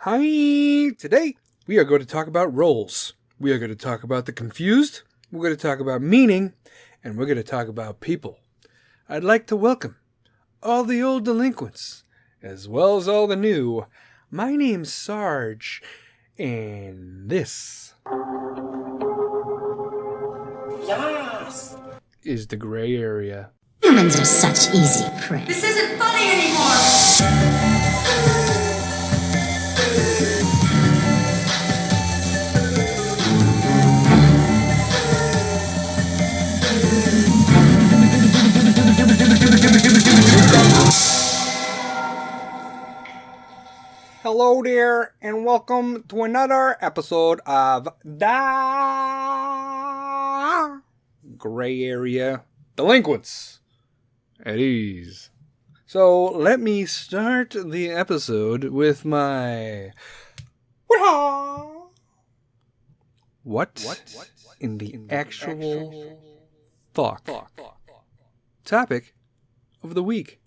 Hi! Today, we are going to talk about roles. We are going to talk about the confused, we're going to talk about meaning, and we're going to talk about people. I'd like to welcome all the old delinquents, as well as all the new. My name's Sarge, and this is the gray area. Humans are such easy prey. This isn't funny anymore! Hello there, and welcome to another episode of the Gray Area Delinquents at Ease. So let me start the episode with my what in the actual fuck topic of the week.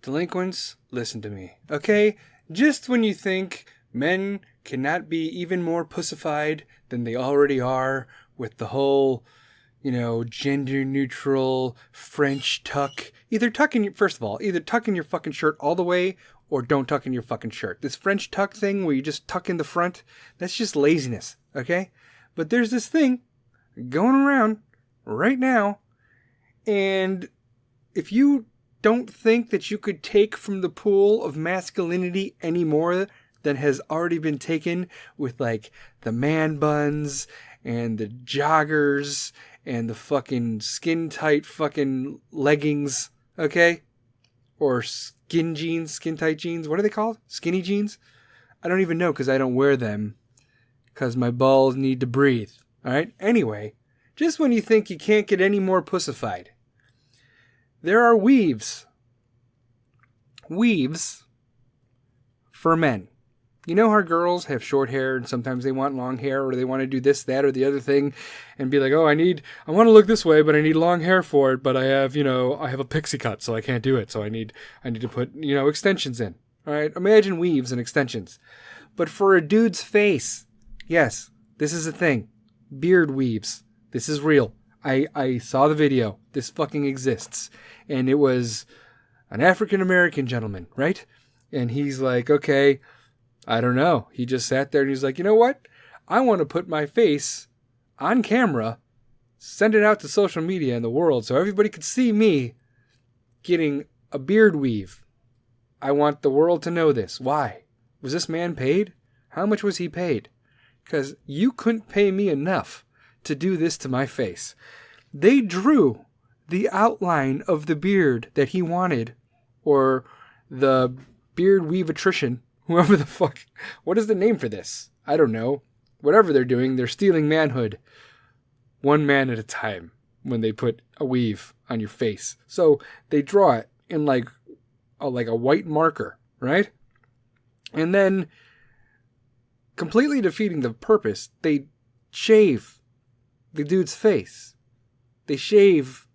Delinquents, listen to me, okay? Just when you think men cannot be even more pussified than they already are with the whole, gender neutral French tuck. Either tuck in your fucking shirt all the way or don't tuck in your fucking shirt. This French tuck thing where you just tuck in the front, that's just laziness, okay? But there's this thing going around right now, and if you don't think that you could take from the pool of masculinity any more than has already been taken with like the man buns and the joggers and the fucking skin tight fucking leggings, okay? Or skin tight jeans. What are they called? Skinny jeans? I don't even know because I don't wear them because my balls need to breathe. All right? Anyway, just when you think you can't get any more pussified, there are weaves. Weaves for men. You know how girls have short hair and sometimes they want long hair or they want to do this, that, or the other thing and be like, oh, I want to look this way, but I need long hair for it, but I have a pixie cut, so I can't do it. So I need to put, extensions in. All right. Imagine weaves and extensions. But for a dude's face, yes, this is a thing. Beard weaves. This is real. I saw the video. This fucking exists. And it was an African-American gentleman, right? And he's like, okay, I don't know. He just sat there and he's like, you know what? I want to put my face on camera, send it out to social media and the world so everybody could see me getting a beard weave. I want the world to know this. Why? Was this man paid? How much was he paid? Because you couldn't pay me enough to do this to my face. They drew the outline of the beard that he wanted, or the beard weave-atrician, whoever the fuck. What is the name for this? I don't know. Whatever they're doing, they're stealing manhood. One man at a time when they put a weave on your face. So they draw it in like a white marker, right? And then, completely defeating the purpose, they shave the dude's face. They shave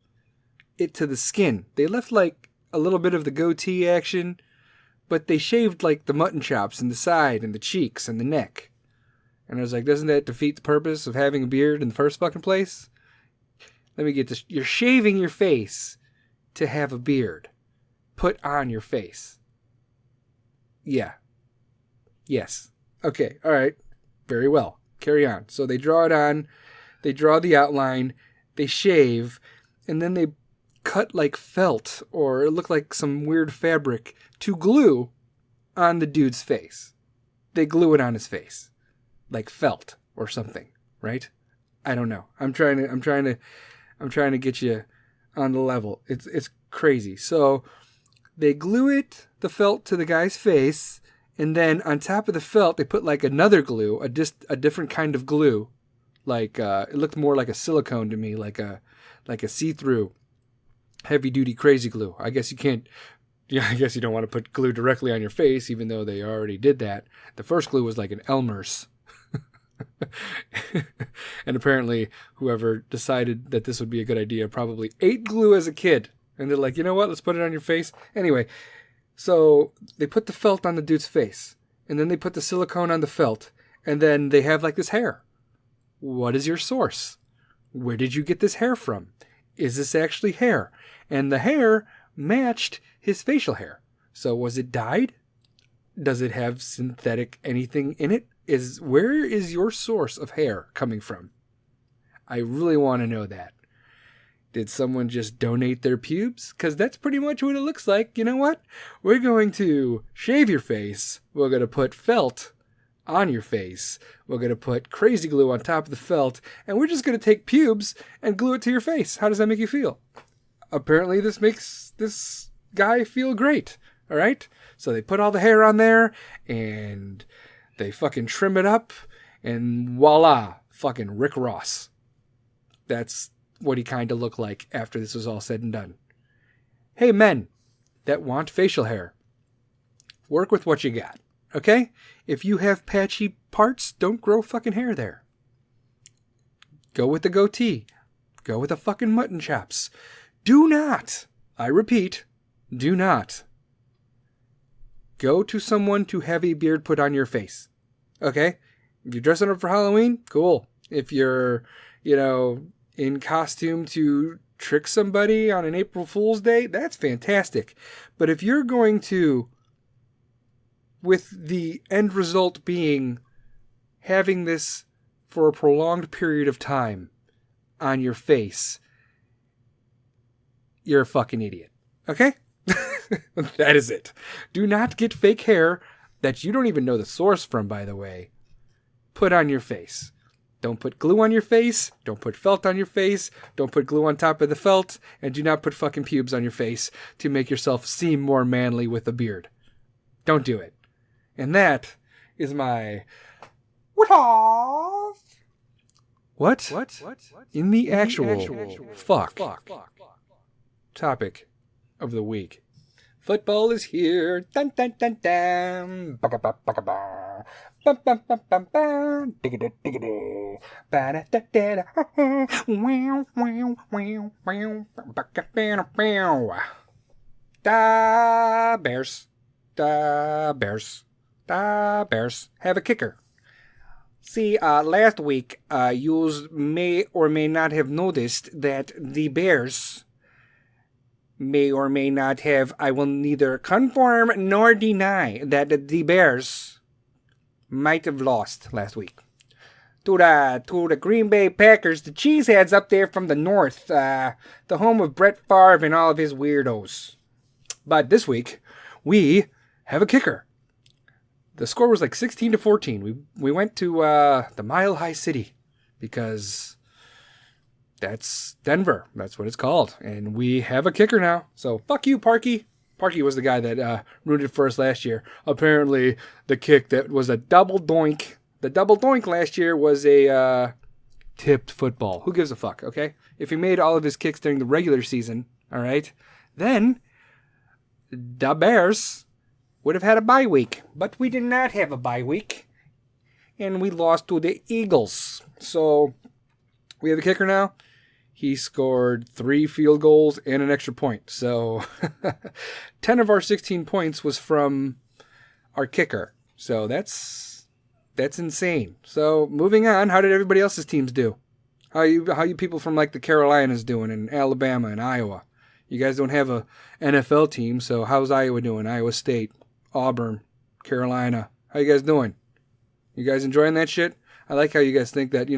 it to the skin. They left like a little bit of the goatee action, but they shaved like the mutton chops and the side and the cheeks and the neck. And I was like, doesn't that defeat the purpose of having a beard in the first fucking place? Let me get this. You're shaving your face to have a beard put on your face. Yeah. Yes. Okay. All right. Very well. Carry on. So they draw it on. They draw the outline, they shave, and then they cut like felt, or it looked like some weird fabric, to glue on the dude's face. They glue it on his face. Like felt or something, right? I don't know. I'm trying to get you on the level. It's crazy. So they glue the felt to the guy's face, and then on top of the felt, they put like another glue, a different kind of glue. Like, it looked more like a silicone to me, like a see-through, heavy-duty crazy glue. I guess you don't want to put glue directly on your face, even though they already did that. The first glue was like an Elmer's. And apparently, whoever decided that this would be a good idea probably ate glue as a kid. And they're like, you know what, let's put it on your face. Anyway, so they put the felt on the dude's face. and then they put the silicone on the felt, and then they have like this hair. What is your source? Where did you get this hair from? Is this actually hair? And the hair matched his facial hair. So was it dyed? Does it have synthetic anything in it? Where is your source of hair coming from? I really want to know that. Did someone just donate their pubes? Because that's pretty much what it looks like. You know what? We're going to shave your face. We're going to put felt on your face. We're going to put crazy glue on top of the felt. And we're just going to take pubes and glue it to your face. How does that make you feel? Apparently this makes this guy feel great. All right? So they put all the hair on there and they fucking trim it up. And voila, fucking Rick Ross. That's what he kind of looked like after this was all said and done. Hey, men that want facial hair, work with what you got, okay? If you have patchy parts, don't grow fucking hair there. Go with the goatee. Go with the fucking mutton chops. Do not, I repeat, do not go to someone to have a beard put on your face, okay? If you're dressing up for Halloween, cool. If you're, in costume to trick somebody on an April Fool's Day, that's fantastic. But if you're going to, with the end result being having this for a prolonged period of time on your face, you're a fucking idiot. Okay? That is it. Do not get fake hair that you don't even know the source from, by the way, put on your face. Don't put glue on your face. Don't put felt on your face. Don't put glue on top of the felt. And do not put fucking pubes on your face to make yourself seem more manly with a beard. Don't do it. And that is my... What? In the actual fuck topic of the week. Football is here. Dun dun dun dun. Baka ba baka ba. Bum bum bum bum bum. Diggity diggity. Ba da da da da. Wow wow wow wow. Baka ba ba. Da Bears. Da Bears. Da Bears have a kicker. See, last week, you may or may not have noticed that the Bears may or may not have, I will neither confirm nor deny that the Bears might have lost last week. To the Green Bay Packers, the cheeseheads up there from the north, the home of Brett Favre and all of his weirdos. But this week, we have a kicker. The score was like 16-14. We went to the Mile High City because that's Denver. That's what it's called. And we have a kicker now. So fuck you, Parky. Parky was the guy that ruined it for us last year. Apparently, the kick that was a double doink. The double doink last year was a tipped football. Who gives a fuck, okay? If he made all of his kicks during the regular season, all right, then the Bears would have had a bye week. But we did not have a bye week. And we lost to the Eagles. So we have a kicker now. He scored 3 field goals and an extra point. So 10 of our 16 points was from our kicker. So that's insane. So moving on, how did everybody else's teams do? How you people from like the Carolinas doing, and Alabama and Iowa? You guys don't have a NFL team, so how's Iowa doing? Iowa State, Auburn, Carolina. How you guys doing? You guys enjoying that shit? I like how you guys think that,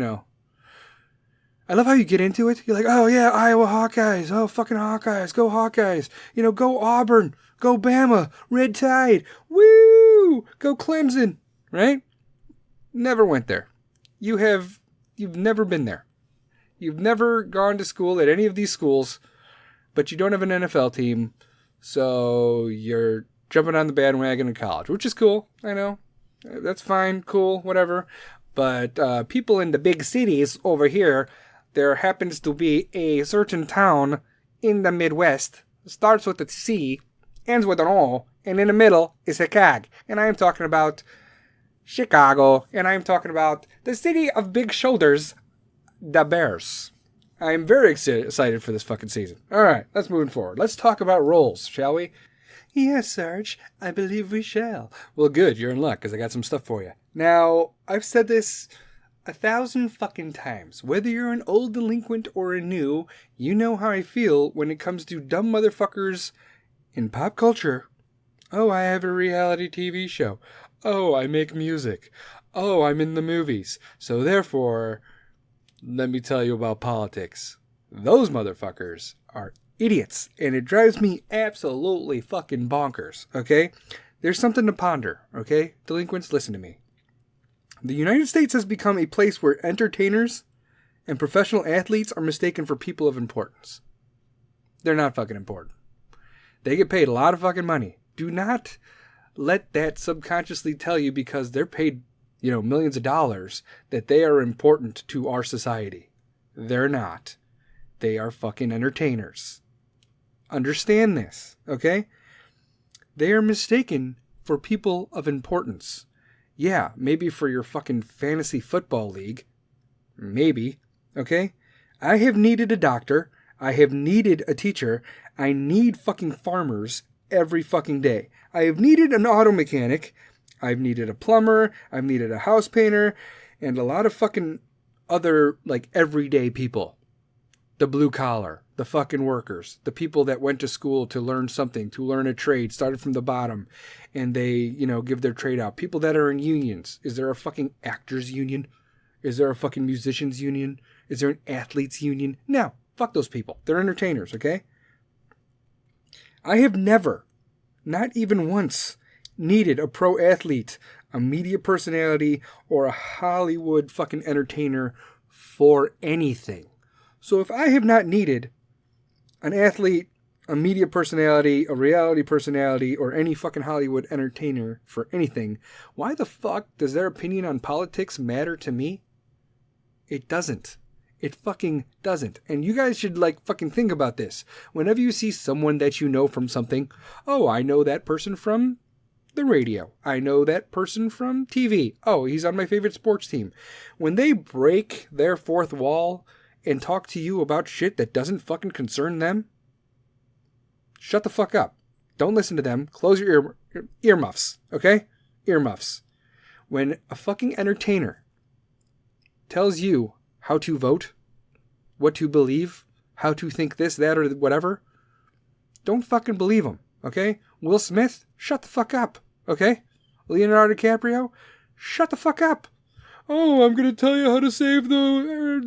I love how you get into it. You're like, oh yeah, Iowa Hawkeyes. Oh, fucking Hawkeyes. Go Hawkeyes. Go Auburn. Go Bama. Red Tide. Woo! Go Clemson. Right? Never went there. You've never been there. You've never gone to school at any of these schools, but you don't have an NFL team, so you're jumping on the bandwagon in college, which is cool. I know. That's fine. Cool. Whatever. But people in the big cities over here, there happens to be a certain town in the Midwest, starts with a C, ends with an O, and in the middle is a CAG. And I am talking about Chicago, and I am talking about the city of big shoulders, the Bears. I am very excited for this fucking season. All right, let's move forward. Let's talk about roles, shall we? Yes, Sarge, I believe we shall. Well, good, you're in luck, because I got some stuff for you. Now, I've said this 1,000 fucking times. Whether you're an old delinquent or a new, you know how I feel when it comes to dumb motherfuckers in pop culture. Oh, I have a reality TV show. Oh, I make music. Oh, I'm in the movies. So therefore, let me tell you about politics. Those motherfuckers are idiots, and it drives me absolutely fucking bonkers, okay? There's something to ponder, okay? Delinquents, listen to me. The United States has become a place where entertainers and professional athletes are mistaken for people of importance. They're not fucking important. They get paid a lot of fucking money. Do not let that subconsciously tell you because they're paid, millions of dollars that they are important to our society. They're not. They are fucking entertainers. Understand this, okay? They are mistaken for people of importance. Yeah, maybe for your fucking fantasy football league. Maybe, okay? I have needed a doctor. I have needed a teacher. I need fucking farmers every fucking day. I have needed an auto mechanic. I've needed a plumber. I've needed a house painter. And a lot of fucking other, everyday people. The blue collar, the fucking workers, the people that went to school to learn something, to learn a trade, started from the bottom, and they, give their trade out. People that are in unions. Is there a fucking actors union? Is there a fucking musicians union? Is there an athletes union? No, fuck those people. They're entertainers, okay? I have never, not even once, needed a pro athlete, a media personality, or a Hollywood fucking entertainer for anything. So if I have not needed an athlete, a media personality, a reality personality, or any fucking Hollywood entertainer for anything, why the fuck does their opinion on politics matter to me? It doesn't. It fucking doesn't. And you guys should fucking think about this. Whenever you see someone that you know from something, oh, I know that person from the radio. I know that person from TV. Oh, he's on my favorite sports team. When they break their fourth wall and talk to you about shit that doesn't fucking concern them, shut the fuck up. Don't listen to them. Close your earmuffs, okay? Earmuffs. When a fucking entertainer tells you how to vote, what to believe, how to think this, that, or whatever, don't fucking believe them, okay? Will Smith, shut the fuck up, okay? Leonardo DiCaprio, shut the fuck up. Oh, I'm going to tell you how to save the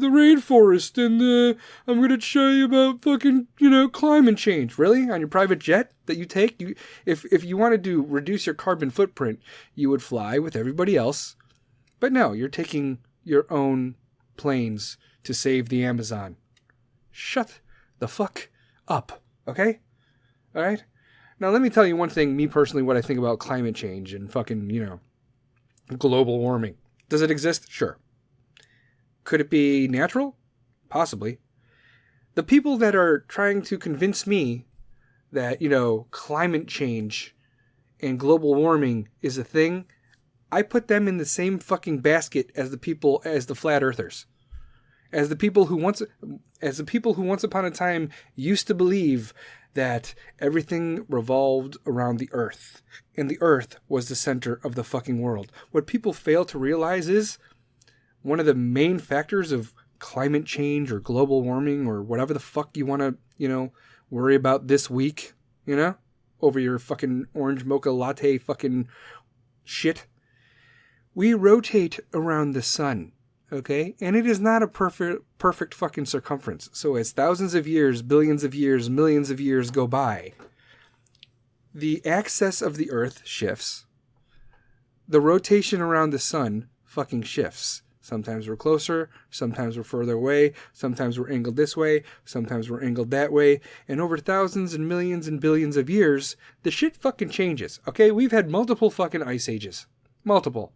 rainforest, and I'm going to show you about fucking, climate change. Really? On your private jet that you take? If you wanted to reduce your carbon footprint, you would fly with everybody else. But no, you're taking your own planes to save the Amazon. Shut the fuck up, okay? All right? Now, let me tell you one thing, me personally, what I think about climate change and fucking, global warming. Does it exist? Sure. Could it be natural? Possibly. The people that are trying to convince me that, climate change and global warming is a thing, I put them in the same fucking basket as the flat earthers. As the people who once upon a time used to believe that everything revolved around the earth, and the earth was the center of the fucking world. What people fail to realize is one of the main factors of climate change or global warming or whatever the fuck you want to, worry about this week, over your fucking orange mocha latte fucking shit. We rotate around the sun. Okay? And it is not a perfect fucking circumference. So as thousands of years, billions of years, millions of years go by, the axis of the earth shifts. The rotation around the sun fucking shifts. Sometimes we're closer, sometimes we're further away, sometimes we're angled this way, sometimes we're angled that way. And over thousands and millions and billions of years, the shit fucking changes. Okay? We've had multiple fucking ice ages. Multiple.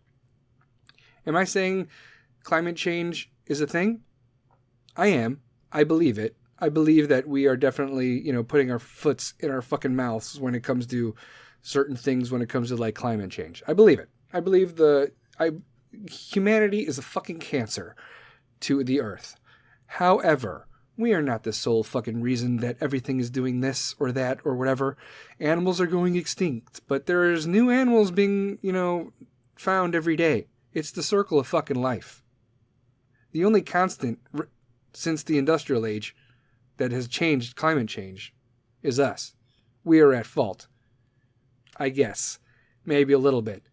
Am I saying climate change is a thing? I am. I believe it. I believe that we are definitely, putting our foots in our fucking mouths when it comes to certain things when it comes to climate change. I believe it. I believe humanity is a fucking cancer to the earth. However, We are not the sole fucking reason that everything is doing this or that or whatever. Animals are going extinct, but there's new animals being, found every day. It's the circle of fucking life. The only constant since the industrial age that has changed climate change is us. We are at fault. I guess. Maybe a little bit.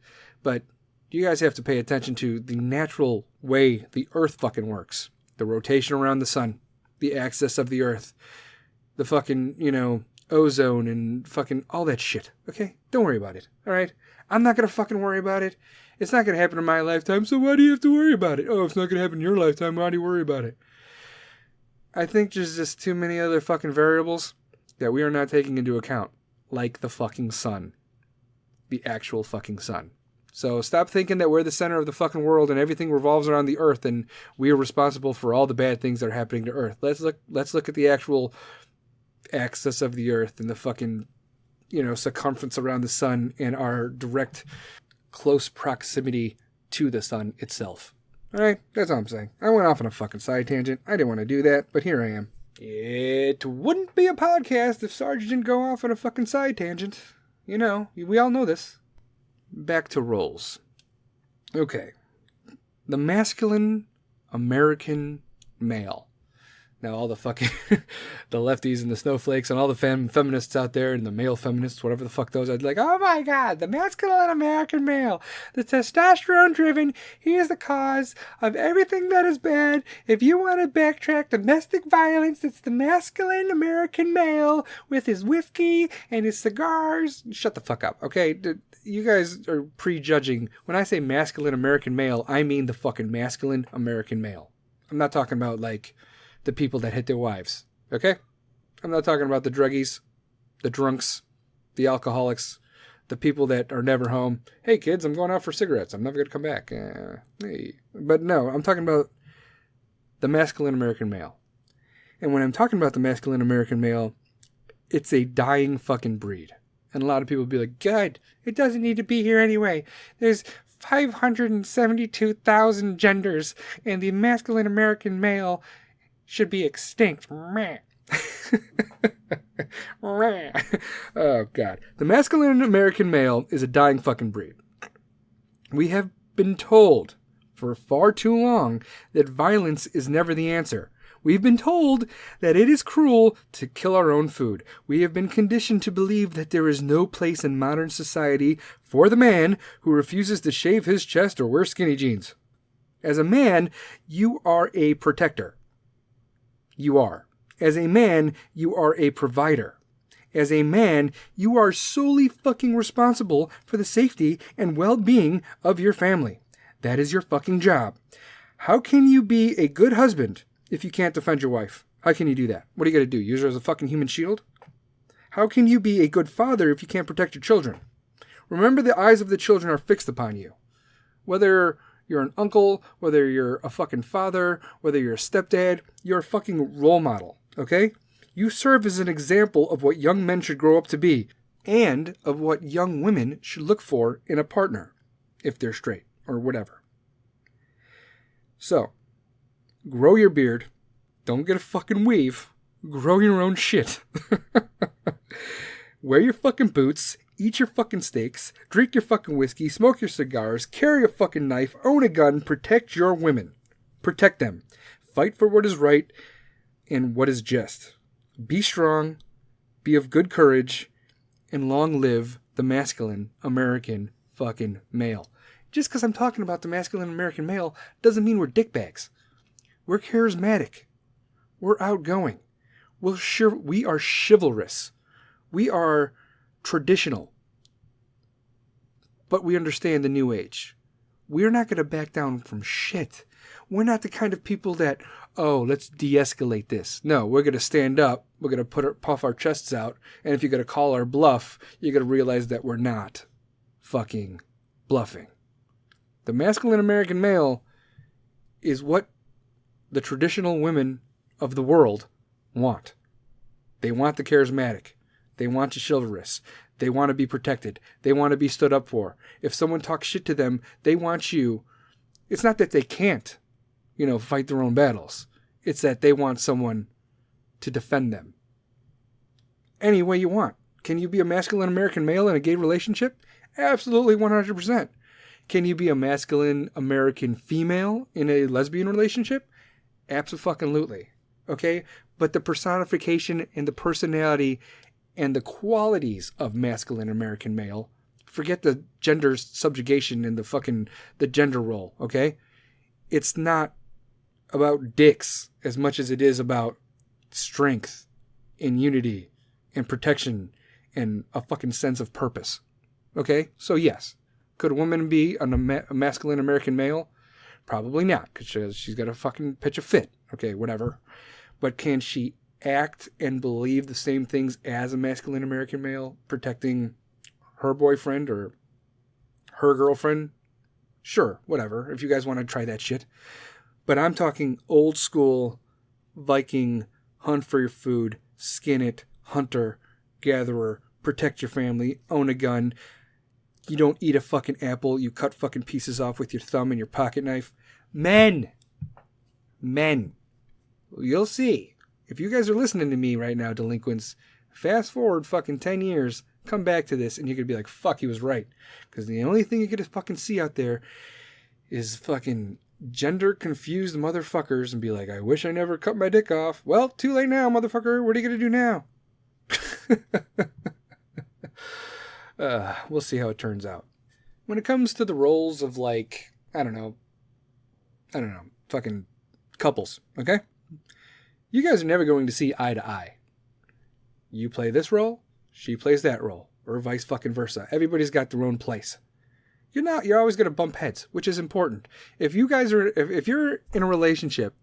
But you guys have to pay attention to the natural way the Earth fucking works. The rotation around the sun. The axis of the Earth. The fucking, ozone and fucking all that shit. Okay? Don't worry about it. Alright? I'm not gonna fucking worry about it. It's not gonna happen in my lifetime, so why do you have to worry about it? Oh, it's not gonna happen in your lifetime, why do you worry about it? I think there's just too many other fucking variables that we are not taking into account. Like the fucking sun. The actual fucking sun. So stop thinking that we're the center of the fucking world and everything revolves around the Earth and we are responsible for all the bad things that are happening to Earth. Let's look at the actual axis of the Earth and the fucking, circumference around the sun and our direct, close proximity to the sun itself. Alright, that's all I'm saying. I went off on a fucking side tangent. I didn't want to do that, but here I am. It wouldn't be a podcast if Sarge didn't go off on a fucking side tangent. We all know this. Back to roles. Okay. The masculine American male. Now all the fucking, the lefties and the snowflakes and all the feminists out there and the male feminists, whatever the fuck those are, like, oh my God, the masculine American male, the testosterone driven, he is the cause of everything that is bad. If you want to backtrack domestic violence, it's the masculine American male with his whiskey and his cigars. Shut the fuck up, okay? You guys are prejudging. When I say masculine American male, I mean the fucking masculine American male. I'm not talking about, like, the people that hit their wives, okay? I'm not talking about the druggies, the drunks, the alcoholics, the people that are never home. Hey, kids, I'm going out for cigarettes. I'm never going to come back. Hey. But no, I'm talking about the masculine American male. And when I'm talking about the masculine American male, it's a dying fucking breed. And a lot of people be like, God, it doesn't need to be here anyway. There's 572,000 genders, and the masculine American male should be extinct. Oh, God. The masculine American male is a dying fucking breed. We have been told for far too long that violence is never the answer. We've been told that it is cruel to kill our own food. We have been conditioned to believe that there is no place in modern society for the man who refuses to shave his chest or wear skinny jeans. As a man, you are a protector. You are. As a man, you are a provider. As a man, you are solely fucking responsible for the safety and well-being of your family. That is your fucking job. How can you be a good husband if you can't defend your wife? How can you do that? What are you going to do? Use her as a fucking human shield? How can you be a good father if you can't protect your children? Remember, the eyes of the children are fixed upon you. Whether you're an uncle, whether you're a fucking father, whether you're a stepdad, you're a fucking role model, okay? You serve as an example of what young men should grow up to be and of what young women should look for in a partner, if they're straight or whatever. So, grow your beard. Don't get a fucking weave. Grow your own shit. Wear your fucking boots. Eat your fucking steaks, drink your fucking whiskey, smoke your cigars, carry a fucking knife, own a gun, protect your women. Protect them. Fight for what is right and what is just. Be strong, be of good courage, and long live the masculine American fucking male. Just because I'm talking about the masculine American male doesn't mean we're dickbags. We're charismatic. We're outgoing. We are chivalrous. We are traditional. But we understand the new age. We're not going to back down from shit. We're not the kind of people that, let's de-escalate this. No, we're going to stand up. We're going to puff our chests out. And if you're going to call our bluff, you're going to realize that we're not fucking bluffing. The masculine American male is what the traditional women of the world want. They want the charismatic. They want the chivalrous. They want to be protected. They want to be stood up for. If someone talks shit to them, they want you. It's not that they can't, fight their own battles. It's that they want someone to defend them. Any way you want. Can you be a masculine American male in a gay relationship? Absolutely 100%. Can you be a masculine American female in a lesbian relationship? Absolutely. Okay? But the personification and the personality and the qualities of masculine American male, forget the gender subjugation and the gender role, okay? It's not about dicks as much as it is about strength and unity and protection and a fucking sense of purpose. Okay? So yes. Could a woman be a masculine American male? Probably not, because she's got to fucking pitch a fit. Okay, whatever. But can she act and believe the same things as a masculine American male, protecting her boyfriend or her girlfriend? Sure, whatever, if you guys want to try that shit. But I'm talking old school Viking, hunt for your food, skin it, hunter, gatherer, protect your family, own a gun. You don't eat a fucking apple, you cut fucking pieces off with your thumb and your pocket knife. Men. You'll see. If you guys are listening to me right now, delinquents, fast forward fucking 10 years, come back to this and you're going to be like, fuck, he was right. Because the only thing you get to fucking see out there is fucking gender confused motherfuckers and be like, I wish I never cut my dick off. Well, too late now, motherfucker. What are you going to do now? We'll see how it turns out. When it comes to the roles of like, I don't know, fucking couples, okay? You guys are never going to see eye to eye. You play this role, she plays that role, or vice fucking versa. Everybody's got their own place. You're always going to bump heads, which is important. If you guys are, if you're in a relationship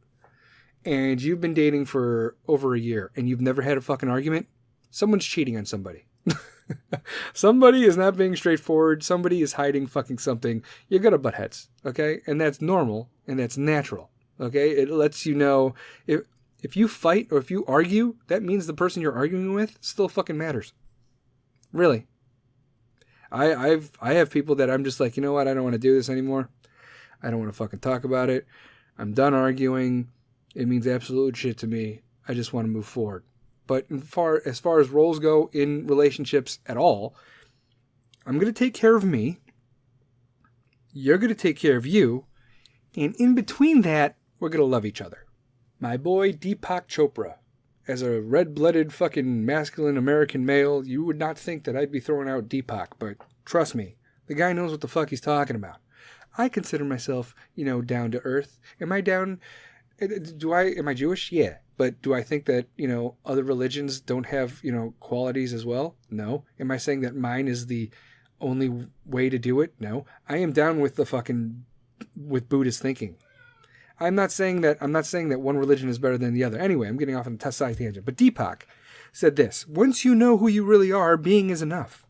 and you've been dating for over a year and you've never had a fucking argument, someone's cheating on somebody. Somebody is not being straightforward. Somebody is hiding fucking something. You're going to butt heads, okay? And that's normal and that's natural, okay? It lets you know if you fight or if you argue, that means the person you're arguing with still fucking matters. Really. I have people that I'm just like, you know what? I don't want to do this anymore. I don't want to fucking talk about it. I'm done arguing. It means absolute shit to me. I just want to move forward. But as far as roles go in relationships at all, I'm going to take care of me. You're going to take care of you. And in between that, we're going to love each other. My boy Deepak Chopra, as a red-blooded fucking masculine American male, you would not think that I'd be throwing out Deepak, but trust me, the guy knows what the fuck he's talking about. I consider myself, down to earth. Am I down? Am I Jewish? Yeah. But do I think that, other religions don't have, qualities as well? No. Am I saying that mine is the only way to do it? No. I am down with with Buddhist thinking. I'm not saying that one religion is better than the other. Anyway, I'm getting off on a side tangent. But Deepak said this: once you know who you really are, being is enough.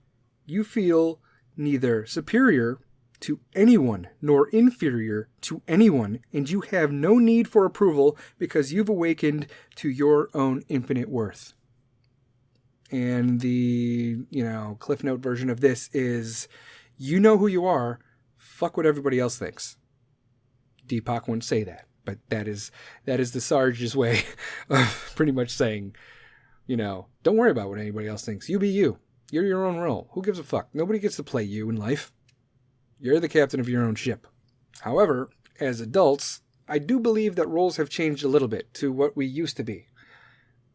You feel neither superior to anyone nor inferior to anyone, and you have no need for approval because you've awakened to your own infinite worth. And the, Cliff Note version of this is, you know who you are, fuck what everybody else thinks. Deepak wouldn't say that, but that is the Sarge's way of pretty much saying, don't worry about what anybody else thinks. You be you. You're your own role. Who gives a fuck? Nobody gets to play you in life. You're the captain of your own ship. However, as adults, I do believe that roles have changed a little bit to what we used to be.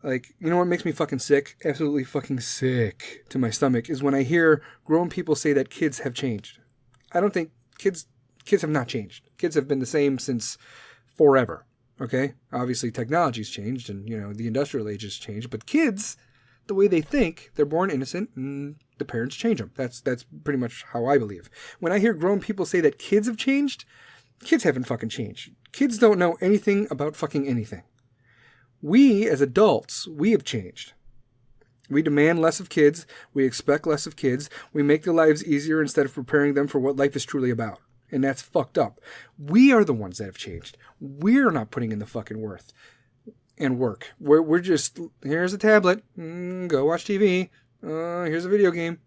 Like, you know what makes me fucking sick? Absolutely fucking sick to my stomach is when I hear grown people say that kids have changed. I don't think kids have not changed. Kids have been the same since forever. Okay? Obviously technology's changed and, the industrial age has changed, but kids, the way they think, they're born innocent and the parents change them. That's pretty much how I believe. When I hear grown people say that kids have changed, kids haven't fucking changed. Kids don't know anything about fucking anything. We, as adults, we have changed. We demand less of kids. We expect less of kids. We make their lives easier instead of preparing them for what life is truly about. And that's fucked up. We are the ones that have changed. We're not putting in the fucking worth and work. We're just, here's a tablet. Go watch TV. Here's a video game.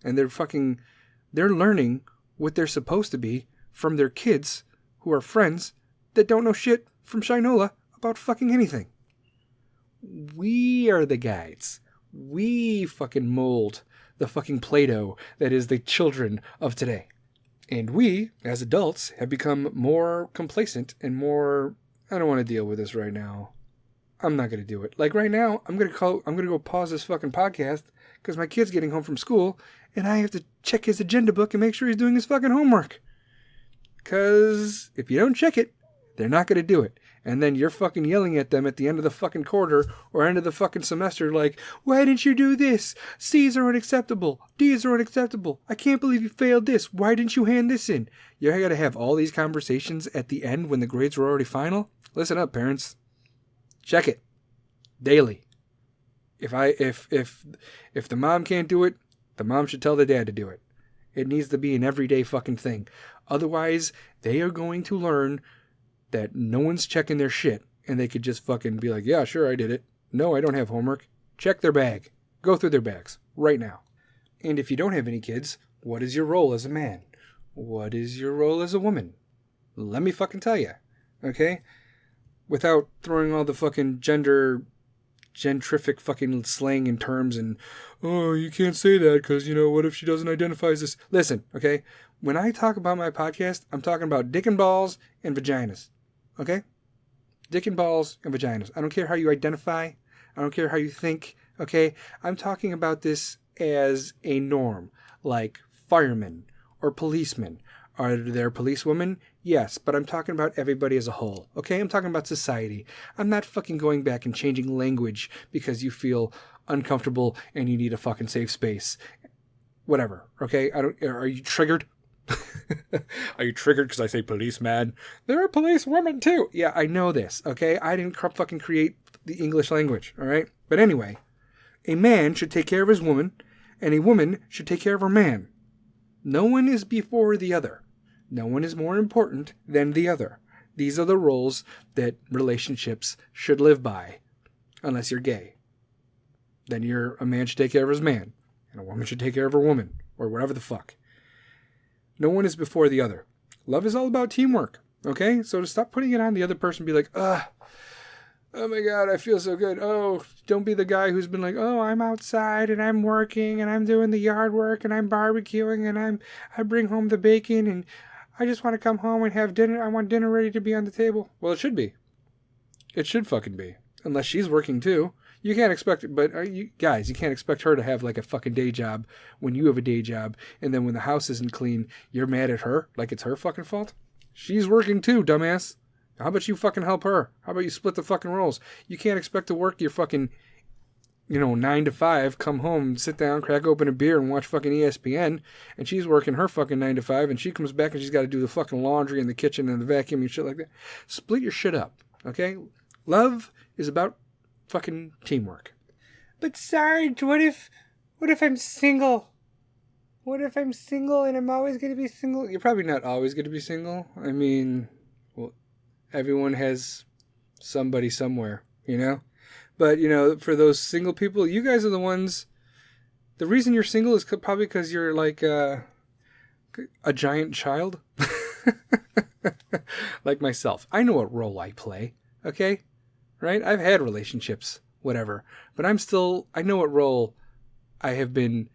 And they're learning what they're supposed to be from their kids who are friends that don't know shit from Shinola about fucking anything. We are the guides. We fucking mold the fucking Play-Doh that is the children of today. And we, as adults, have become more complacent and more, I don't want to deal with this right now. I'm not going to do it. Like right now, I'm going to go pause this fucking podcast because my kid's getting home from school and I have to check his agenda book and make sure he's doing his fucking homework. Because if you don't check it, they're not going to do it. And then you're fucking yelling at them at the end of the fucking quarter or end of the fucking semester like, why didn't you do this? C's are unacceptable. D's are unacceptable. I can't believe you failed this. Why didn't you hand this in? You're going to have all these conversations at the end when the grades were already final? Listen up, parents. Check it. Daily. If the mom can't do it, the mom should tell the dad to do it. It needs to be an everyday fucking thing. Otherwise, they are going to learn that no one's checking their shit and they could just fucking be like, yeah, sure, I did it. No, I don't have homework. Check their bag. Go through their bags right now. And if you don't have any kids, what is your role as a man? What is your role as a woman? Let me fucking tell you. Okay? Without throwing all the fucking gentrific fucking slang and terms and, oh, you can't say that because, what if she doesn't identify as this? Listen, okay? When I talk about my podcast, I'm talking about dick and balls and vaginas. Okay? Dick and balls and vaginas. I don't care how you identify. I don't care how you think. Okay? I'm talking about this as a norm. Like firemen or policemen. Are there policewomen? Yes, but I'm talking about everybody as a whole. Okay? I'm talking about society. I'm not fucking going back and changing language because you feel uncomfortable and you need a fucking safe space. Whatever. Okay? Are you triggered? Are you triggered because I say policeman? There are police women too. Yeah, I know this, okay? I didn't fucking create the English language, all right? But anyway, a man should take care of his woman, and a woman should take care of her man. No one is before the other. No one is more important than the other. These are the roles that relationships should live by, unless you're gay. Then a man should take care of his man, and a woman should take care of her woman, or whatever the fuck. No one is before the other. Love is all about teamwork, okay? So to stop putting it on the other person and be like, oh my God, I feel so good. Oh, don't be the guy who's been like, oh, I'm outside and I'm working and I'm doing the yard work and I'm barbecuing and I bring home the bacon and I just want to come home and have dinner. I want dinner ready to be on the table. Well, it should be. It should fucking be. Unless she's working too. You can't expect it, but you can't expect her to have like a fucking day job when you have a day job, and then when the house isn't clean, you're mad at her like it's her fucking fault? She's working too, dumbass. How about you fucking help her? How about you split the fucking roles? You can't expect to work your fucking, 9 to 5, come home, sit down, crack open a beer, and watch fucking ESPN, and she's working her fucking 9 to 5, and she comes back and she's got to do the fucking laundry in the kitchen and the vacuum and shit like that. Split your shit up, okay? Love is about fucking teamwork. But Sarge, what if I'm single? What if I'm single and I'm always going to be single? You're probably not always going to be single. I mean, well, everyone has somebody somewhere, But, for those single people, you guys are the ones, the reason you're single is probably because you're like a giant child. Like myself. I know what role I play, okay? Right? I've had relationships, whatever. But I know what role I have been,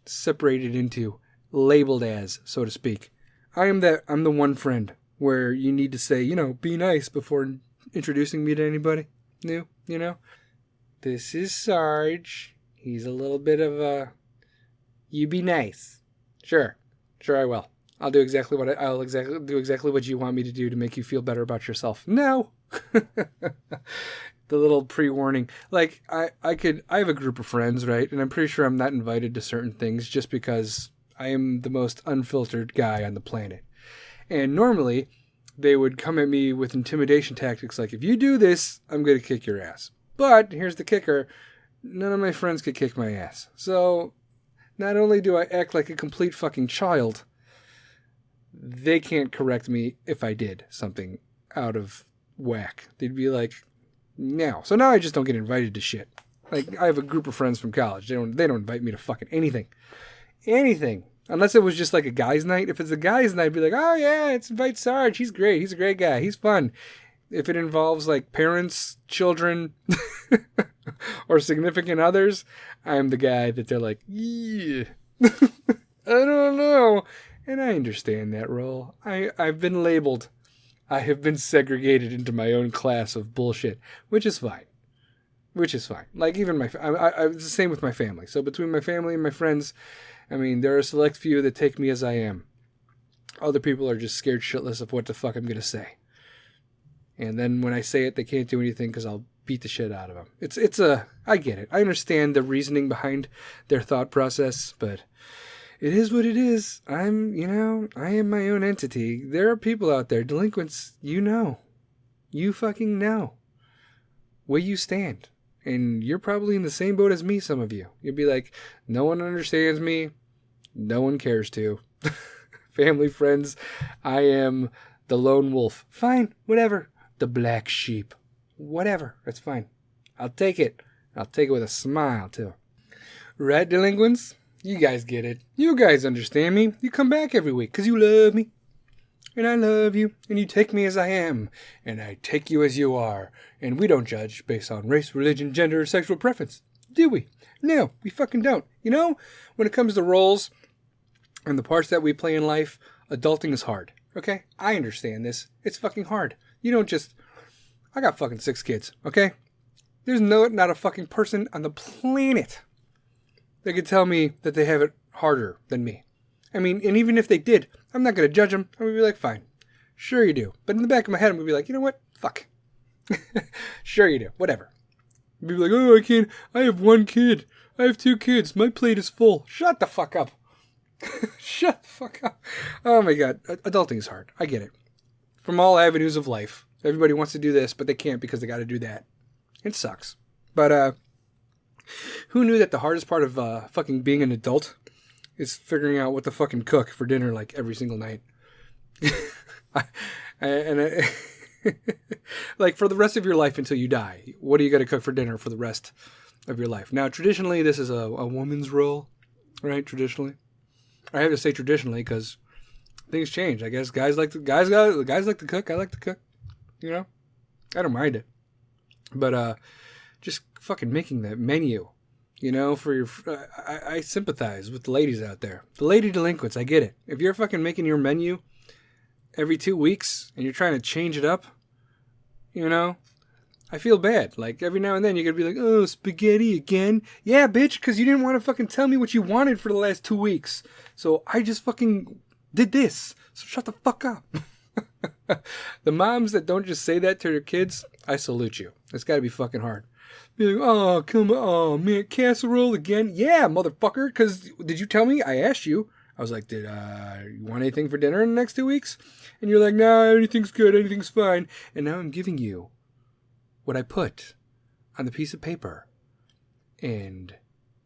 separated into, labeled as, so to speak. I'm the one friend where you need to say, be nice before introducing me to anybody new, This is Sarge. He's a little bit of a, you be nice. Sure I will. I'll do exactly what you want me to do to make you feel better about yourself. No. The little pre-warning. Like, I have a group of friends, right? And I'm pretty sure I'm not invited to certain things just because I am the most unfiltered guy on the planet. And normally, they would come at me with intimidation tactics like, if you do this, I'm going to kick your ass. But, here's the kicker, none of my friends could kick my ass. So, not only do I act like a complete fucking child, they can't correct me if I did something out of whack. They'd be like, no. So now I just don't get invited to shit. Like, I have a group of friends from college. They don't invite me to fucking anything. Anything. Unless it was just like a guy's night. If it's a guy's night, I'd be like, oh yeah, invite Sarge. He's great. He's a great guy. He's fun. If it involves like parents, children, or significant others, I'm the guy that they're like, yeah, I don't know. And I understand that role. I've been labeled. I have been segregated into my own class of bullshit, which is fine. Like even it's the same with my family. So between my family and my friends, I mean, there are a select few that take me as I am. Other people are just scared shitless of what the fuck I'm going to say. And then when I say it, they can't do anything because I'll beat the shit out of them. I get it. I understand the reasoning behind their thought process, but it is what it is. I am my own entity. There are people out there, delinquents, you fucking know where you stand. And you're probably in the same boat as me, some of you. You'll be like, no one understands me. No one cares to. Family, friends, I am the lone wolf. Fine, whatever. The black sheep. Whatever, that's fine. I'll take it. I'll take it with a smile, too. Right, delinquents? You guys get it. You guys understand me. You come back every week because you love me. And I love you. And you take me as I am. And I take you as you are. And we don't judge based on race, religion, gender, or sexual preference. Do we? No, we fucking don't. When it comes to roles and the parts that we play in life, adulting is hard. Okay? I understand this. It's fucking hard. You don't just... I got fucking 6 kids. Okay? There's not a fucking person on the planet that could tell me that they have it harder than me. I mean, and even if they did, I'm not going to judge them. I'm going to be like, fine. Sure you do. But in the back of my head, I'm going to be like, you know what? Fuck. Sure you do. Whatever. I'll be like, oh, I can't. I have 1 kid. I have 2 kids. My plate is full. Shut the fuck up. Shut the fuck up. Oh my God. Adulting is hard. I get it. From all avenues of life. Everybody wants to do this, but they can't because they got to do that. It sucks. But, who knew that the hardest part of fucking being an adult is figuring out what to fucking cook for dinner like every single night? Like for the rest of your life until you die, what are you going to cook for dinner for the rest of your life? Now, traditionally, this is a woman's role, right? Traditionally. I have to say traditionally because things change. I guess guys like to cook. I like to cook. I don't mind it. But just fucking making that menu, for your... I sympathize with the ladies out there. The lady delinquents, I get it. If you're fucking making your menu every 2 weeks and you're trying to change it up, I feel bad. Like, every now and then you're going to be like, oh, spaghetti again? Yeah, bitch, because you didn't want to fucking tell me what you wanted for the last 2 weeks. So I just fucking did this. So shut the fuck up. The moms that don't just say that to their kids, I salute you. It's got to be fucking hard. Be like, oh, come on, oh, man, casserole again? Yeah, motherfucker, because did you tell me? I asked you. I was like, did you want anything for dinner in the next 2 weeks? And you're like, nah, anything's good, anything's fine. And now I'm giving you what I put on the piece of paper. And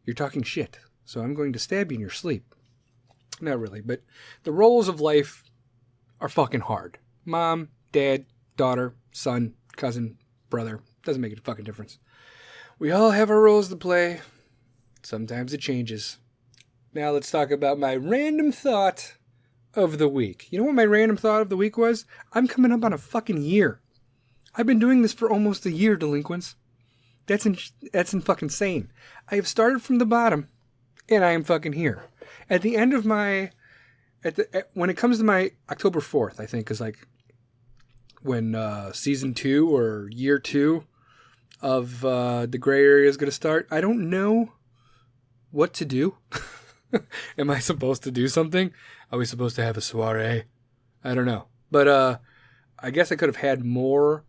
you're talking shit. So I'm going to stab you in your sleep. Not really, but the roles of life are fucking hard. Mom, dad, daughter, son, cousin, brother. Doesn't make a fucking difference. We all have our roles to play. Sometimes it changes. Now let's talk about my random thought of the week. You know what my random thought of the week was? I'm coming up on a fucking year. I've been doing this for almost a year, delinquents. That's fucking insane. I have started from the bottom, and I am fucking here. At the end of my... when it comes to my October 4th, I think, is like when season 2 or year 2 of the gray area is going to start. I don't know what to do. Am I supposed to do something? Are we supposed to have a soiree? I don't know. But I guess I could have had more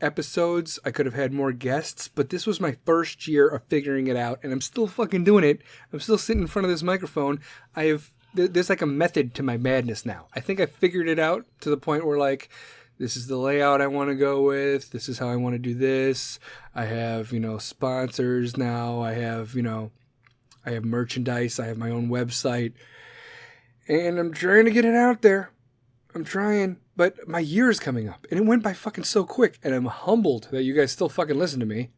episodes. I could have had more guests. But this was my first year of figuring it out. And I'm still fucking doing it. I'm still sitting in front of this microphone. There's like a method to my madness now. I think I figured it out to the point where like, this is the layout I want to go with. This is how I want to do this. I have, sponsors now. I have merchandise. I have my own website. And I'm trying to get it out there. I'm trying. But my year is coming up. And it went by fucking so quick. And I'm humbled that you guys still fucking listen to me.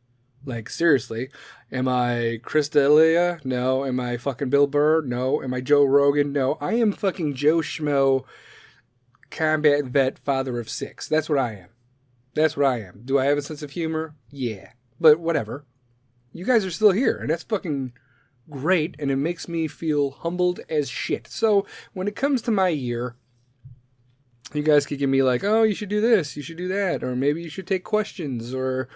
Like, seriously. Am I Chris D'Elia? No. Am I fucking Bill Burr? No. Am I Joe Rogan? No. I am fucking Joe Schmo, combat vet, father of 6. That's what I am. That's what I am. Do I have a sense of humor? Yeah. But whatever. You guys are still here, and that's fucking great, and it makes me feel humbled as shit. So when it comes to my year, you guys could give me like, oh, you should do this, you should do that, or maybe you should take questions, or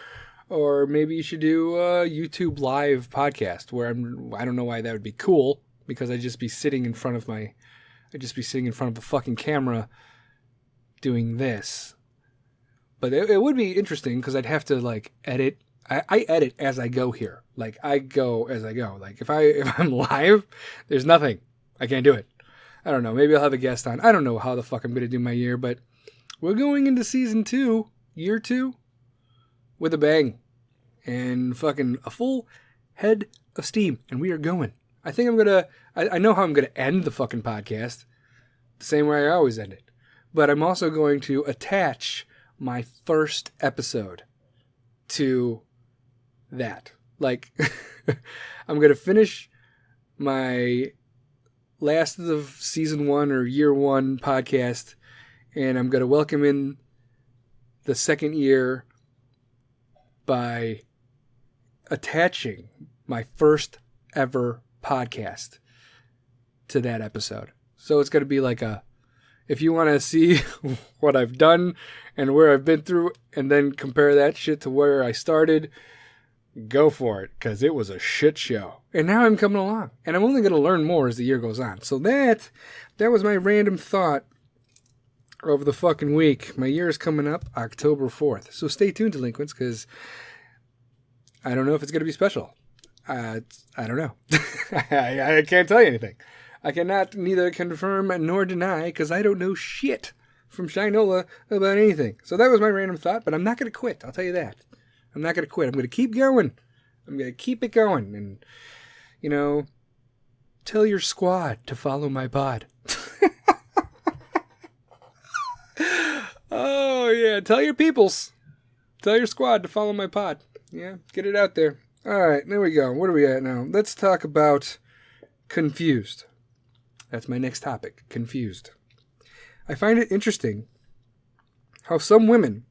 maybe you should do a YouTube live podcast where I don't know why that would be cool, because I'd just be sitting in front of the fucking camera doing this. But it would be interesting because I'd have to like edit. I edit as I go here. Like I go as I go. Like if I'm live, there's nothing. I can't do it. I don't know. Maybe I'll have a guest on. I don't know how the fuck I'm going to do my year, but we're going into season 2, year 2, with a bang. And fucking a full head of steam. And we are going. I think I know how I'm going to end the fucking podcast. The same way I always end it. But I'm also going to attach my first episode to that. Like, I'm going to finish my last of season 1 or year 1 podcast, and I'm going to welcome in the second year by attaching my first ever podcast to that episode. So it's going to be like if you want to see what I've done and where I've been through, and then compare that shit to where I started, go for it, because it was a shit show. And now I'm coming along, and I'm only going to learn more as the year goes on. So that was my random thought over the fucking week. My year is coming up October 4th. So stay tuned, delinquents, because I don't know if it's going to be special. I don't know. I can't tell you anything. I cannot neither confirm nor deny, because I don't know shit from Shinola about anything. So that was my random thought, but I'm not going to quit. I'll tell you that. I'm not going to quit. I'm going to keep going. I'm going to keep it going. And, tell your squad to follow my pod. Oh, yeah. Tell your peoples. Tell your squad to follow my pod. Yeah, get it out there. All right, there we go. What are we at now? Let's talk about confused. That's my next topic, confused. I find it interesting how some women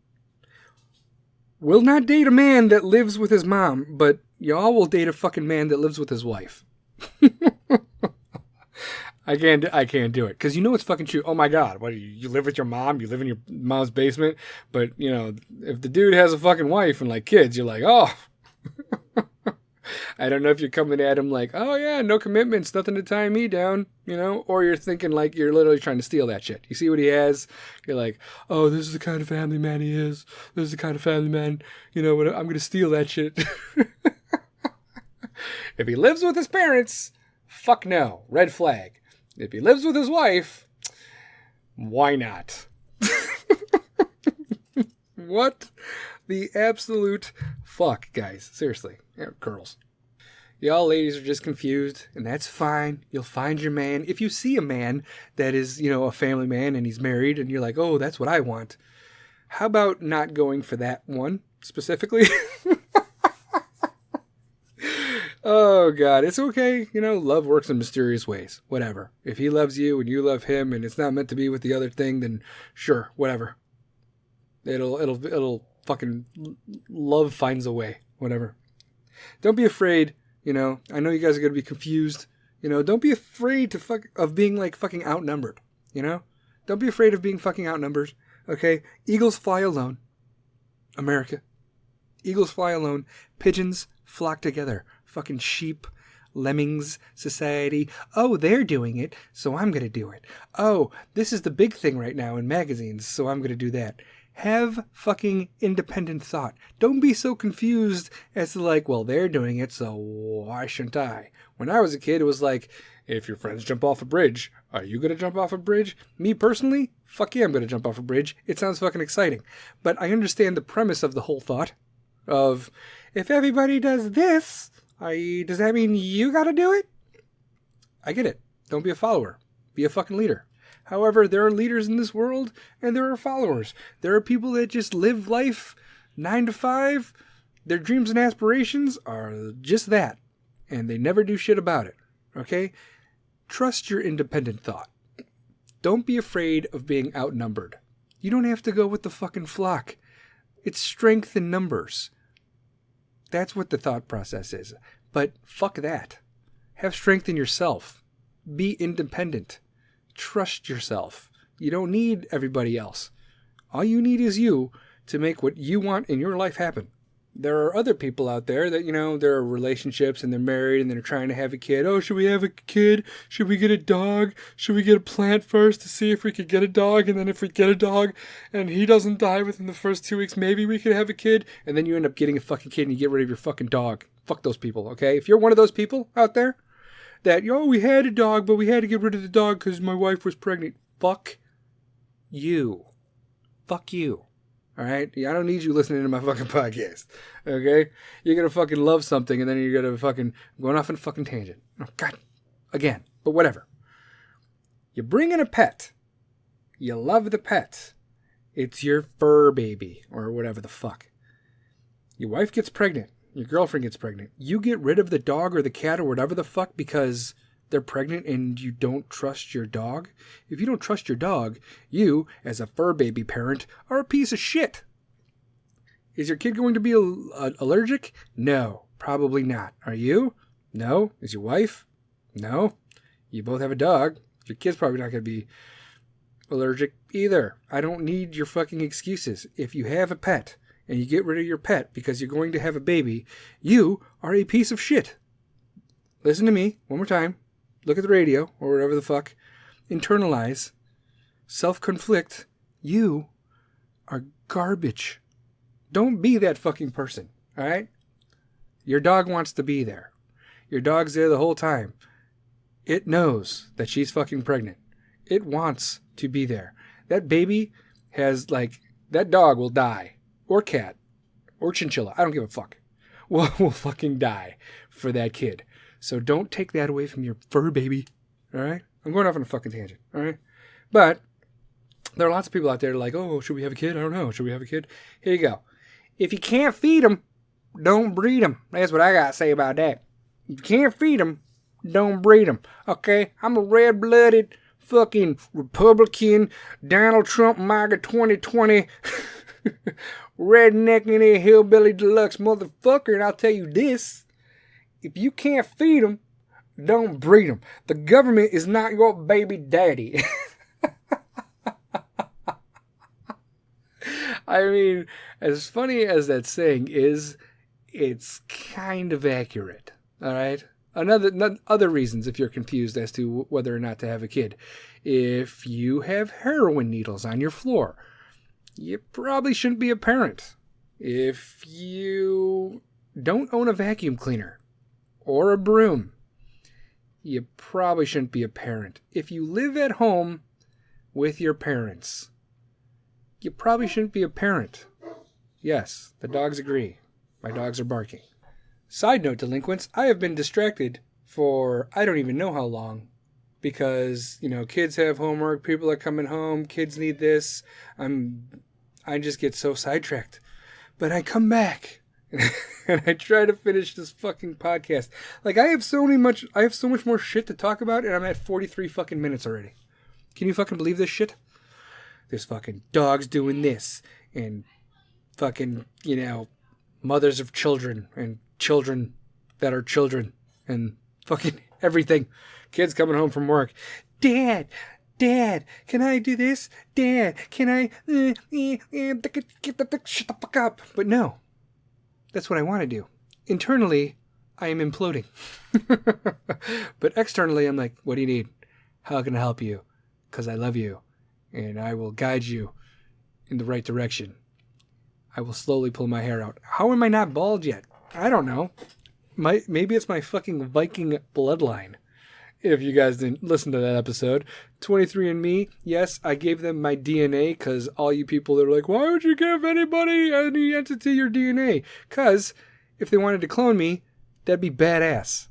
will not date a man that lives with his mom, but y'all will date a fucking man that lives with his wife. I can't do it. Because you know it's fucking true. Oh my God, what, you live with your mom? You live in your mom's basement? But, if the dude has a fucking wife and like kids, you're like, oh. I don't know if you're coming at him like, oh yeah, no commitments, nothing to tie me down, or you're thinking like you're literally trying to steal that shit. You see what he has? You're like, oh, this is the kind of family man he is. This is the kind of family man, I'm going to steal that shit. If he lives with his parents, fuck no, red flag. If he lives with his wife, why not? What the absolute fuck, guys. Seriously. Girls. Y'all ladies are just confused, and that's fine. You'll find your man. If you see a man that is, a family man and he's married, and you're like, oh, that's what I want. How about not going for that one specifically? Oh, God. It's okay. Love works in mysterious ways. Whatever. If he loves you and you love him and it's not meant to be with the other thing, then sure, whatever. It'll fucking love finds a way. Whatever. Don't be afraid, I know you guys are going to be confused. Don't be afraid of being like fucking outnumbered, Don't be afraid of being fucking outnumbered, okay? Eagles fly alone. America. Eagles fly alone. Pigeons flock together. Fucking sheep, lemmings, society. Oh, they're doing it, so I'm going to do it. Oh, this is the big thing right now in magazines, so I'm going to do that. Have fucking independent thought. Don't be so confused as to like, well, they're doing it, so why shouldn't I? When I was a kid, it was like, if your friends jump off a bridge, are you going to jump off a bridge? Me personally, fuck yeah, I'm going to jump off a bridge. It sounds fucking exciting. But I understand the premise of the whole thought of, if everybody does this, does that mean you got to do it? I get it. Don't be a follower. Be a fucking leader. However, there are leaders in this world, and there are followers. There are people that just live life 9 to 5. Their dreams and aspirations are just that, and they never do shit about it, okay? Trust your independent thought. Don't be afraid of being outnumbered. You don't have to go with the fucking flock. It's strength in numbers. That's what the thought process is. But fuck that. Have strength in yourself. Be independent. Trust yourself. You don't need everybody else. All you need is you to make what you want in your life happen. There are other people out there that, there are relationships and they're married and they're trying to have a kid. Oh, should we have a kid? Should we get a dog? Should we get a plant first to see if we could get a dog? And then if we get a dog and he doesn't die within the first 2 weeks, maybe we could have a kid. And then you end up getting a fucking kid and you get rid of your fucking dog. Fuck those people, okay? If you're one of those people out there that, we had a dog, but we had to get rid of the dog because my wife was pregnant. Fuck you. Fuck you. All right? I don't need you listening to my fucking podcast. Okay? You're going to fucking love something and then you're going to fucking going off on a fucking tangent. Oh, God. Again. But whatever. You bring in a pet. You love the pet. It's your fur baby or whatever the fuck. Your wife gets pregnant. Your girlfriend gets pregnant. You get rid of the dog or the cat or whatever the fuck because they're pregnant and you don't trust your dog? If you don't trust your dog, you, as a fur baby parent, are a piece of shit. Is your kid going to be allergic? No, probably not. Are you? No. Is your wife? No. You both have a dog. Your kid's probably not going to be allergic either. I don't need your fucking excuses. If you have a pet and you get rid of your pet because you're going to have a baby, you are a piece of shit. Listen to me one more time. Look at the radio or whatever the fuck. Internalize. Self-conflict. You are garbage. Don't be that fucking person. All right? Your dog wants to be there. Your dog's there the whole time. It knows that she's fucking pregnant. It wants to be there. That baby has that dog will die. Or cat. Or chinchilla. I don't give a fuck. Will fucking die for that kid. So don't take that away from your fur baby. All right? I'm going off on a fucking tangent. All right? But there are lots of people out there like, oh, should we have a kid? I don't know. Should we have a kid? Here you go. If you can't feed them, don't breed them. That's what I got to say about that. If you can't feed them, don't breed them. Okay? I'm a red-blooded fucking Republican, Donald Trump, MAGA 2020, redneck in a hillbilly deluxe motherfucker. And I'll tell you this. If you can't feed them, don't breed them. The government is not your baby daddy. I mean, as funny as that saying is, it's kind of accurate. All right? Other reasons if you're confused as to whether or not to have a kid. If you have heroin needles on your floor, you probably shouldn't be a parent. If you don't own a vacuum cleaner, or a broom, you probably shouldn't be a parent. If you live at home with your parents, you probably shouldn't be a parent. Yes, the dogs agree. My dogs are barking. Side note, delinquents, I have been distracted for I don't even know how long. Because, kids have homework, people are coming home, kids need this. I just get so sidetracked. But I come back. And I try to finish this fucking podcast. I have so much more shit to talk about, and I'm at 43 fucking minutes already. Can you fucking believe this shit? There's fucking dogs doing this, and fucking, mothers of children, and children that are children, and fucking everything. Kids coming home from work. Dad, can I do this? Dad, can I? Shut the fuck up. But no. That's what I want to do. Internally, I am imploding. But externally, I'm like, what do you need? How can I help you? Because I love you. And I will guide you in the right direction. I will slowly pull my hair out. How am I not bald yet? I don't know. Maybe it's my fucking Viking bloodline. If you guys didn't listen to that episode. 23andMe, yes, I gave them my DNA because all you people that are like, why would you give anybody, any entity your DNA? Because if they wanted to clone me, that'd be badass.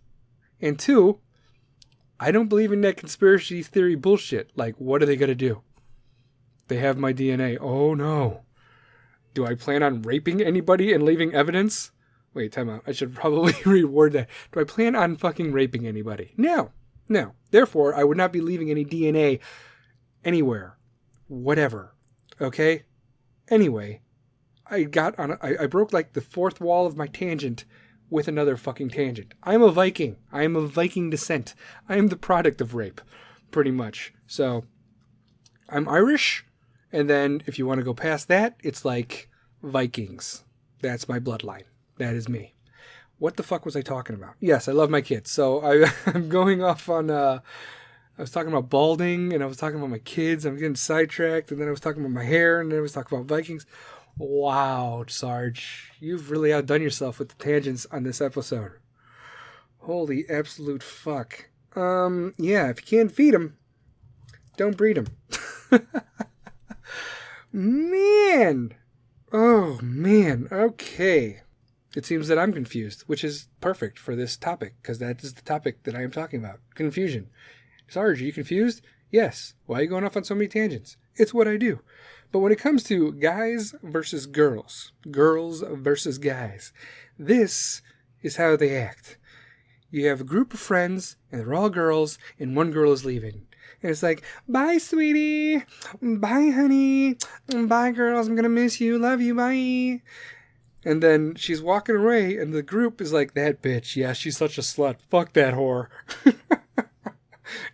And two, I don't believe in that conspiracy theory bullshit. What are they going to do? They have my DNA. Oh no. Do I plan on raping anybody and leaving evidence? Wait, time out. I should probably reword that. Do I plan on fucking raping anybody? No. Therefore, I would not be leaving any DNA anywhere. Whatever. Okay? Anyway, I broke like the fourth wall of my tangent with another fucking tangent. I'm a Viking. I am of Viking descent. I am the product of rape, pretty much. So I'm Irish, and then if you want to go past that, it's like Vikings. That's my bloodline. That is me. What the fuck was I talking about? Yes, I love my kids. So I'm going off on, I was talking about balding, and I was talking about my kids. I'm getting sidetracked, and then I was talking about my hair, and then I was talking about Vikings. Wow, Sarge, you've really outdone yourself with the tangents on this episode. Holy absolute fuck. Yeah, if you can't feed them, don't breed them. Man. Oh, man. Okay. It seems that I'm confused, which is perfect for this topic, because that is the topic that I am talking about. Confusion. Sarge, are you confused? Yes. Why are you going off on so many tangents? It's what I do. But when it comes to guys versus girls, girls versus guys, this is how they act. You have a group of friends, and they're all girls, and one girl is leaving. And it's like, bye, sweetie. Bye, honey. Bye, girls. I'm going to miss you. Love you. Bye. And then she's walking away, and the group is like, that bitch. Yeah, she's such a slut. Fuck that whore.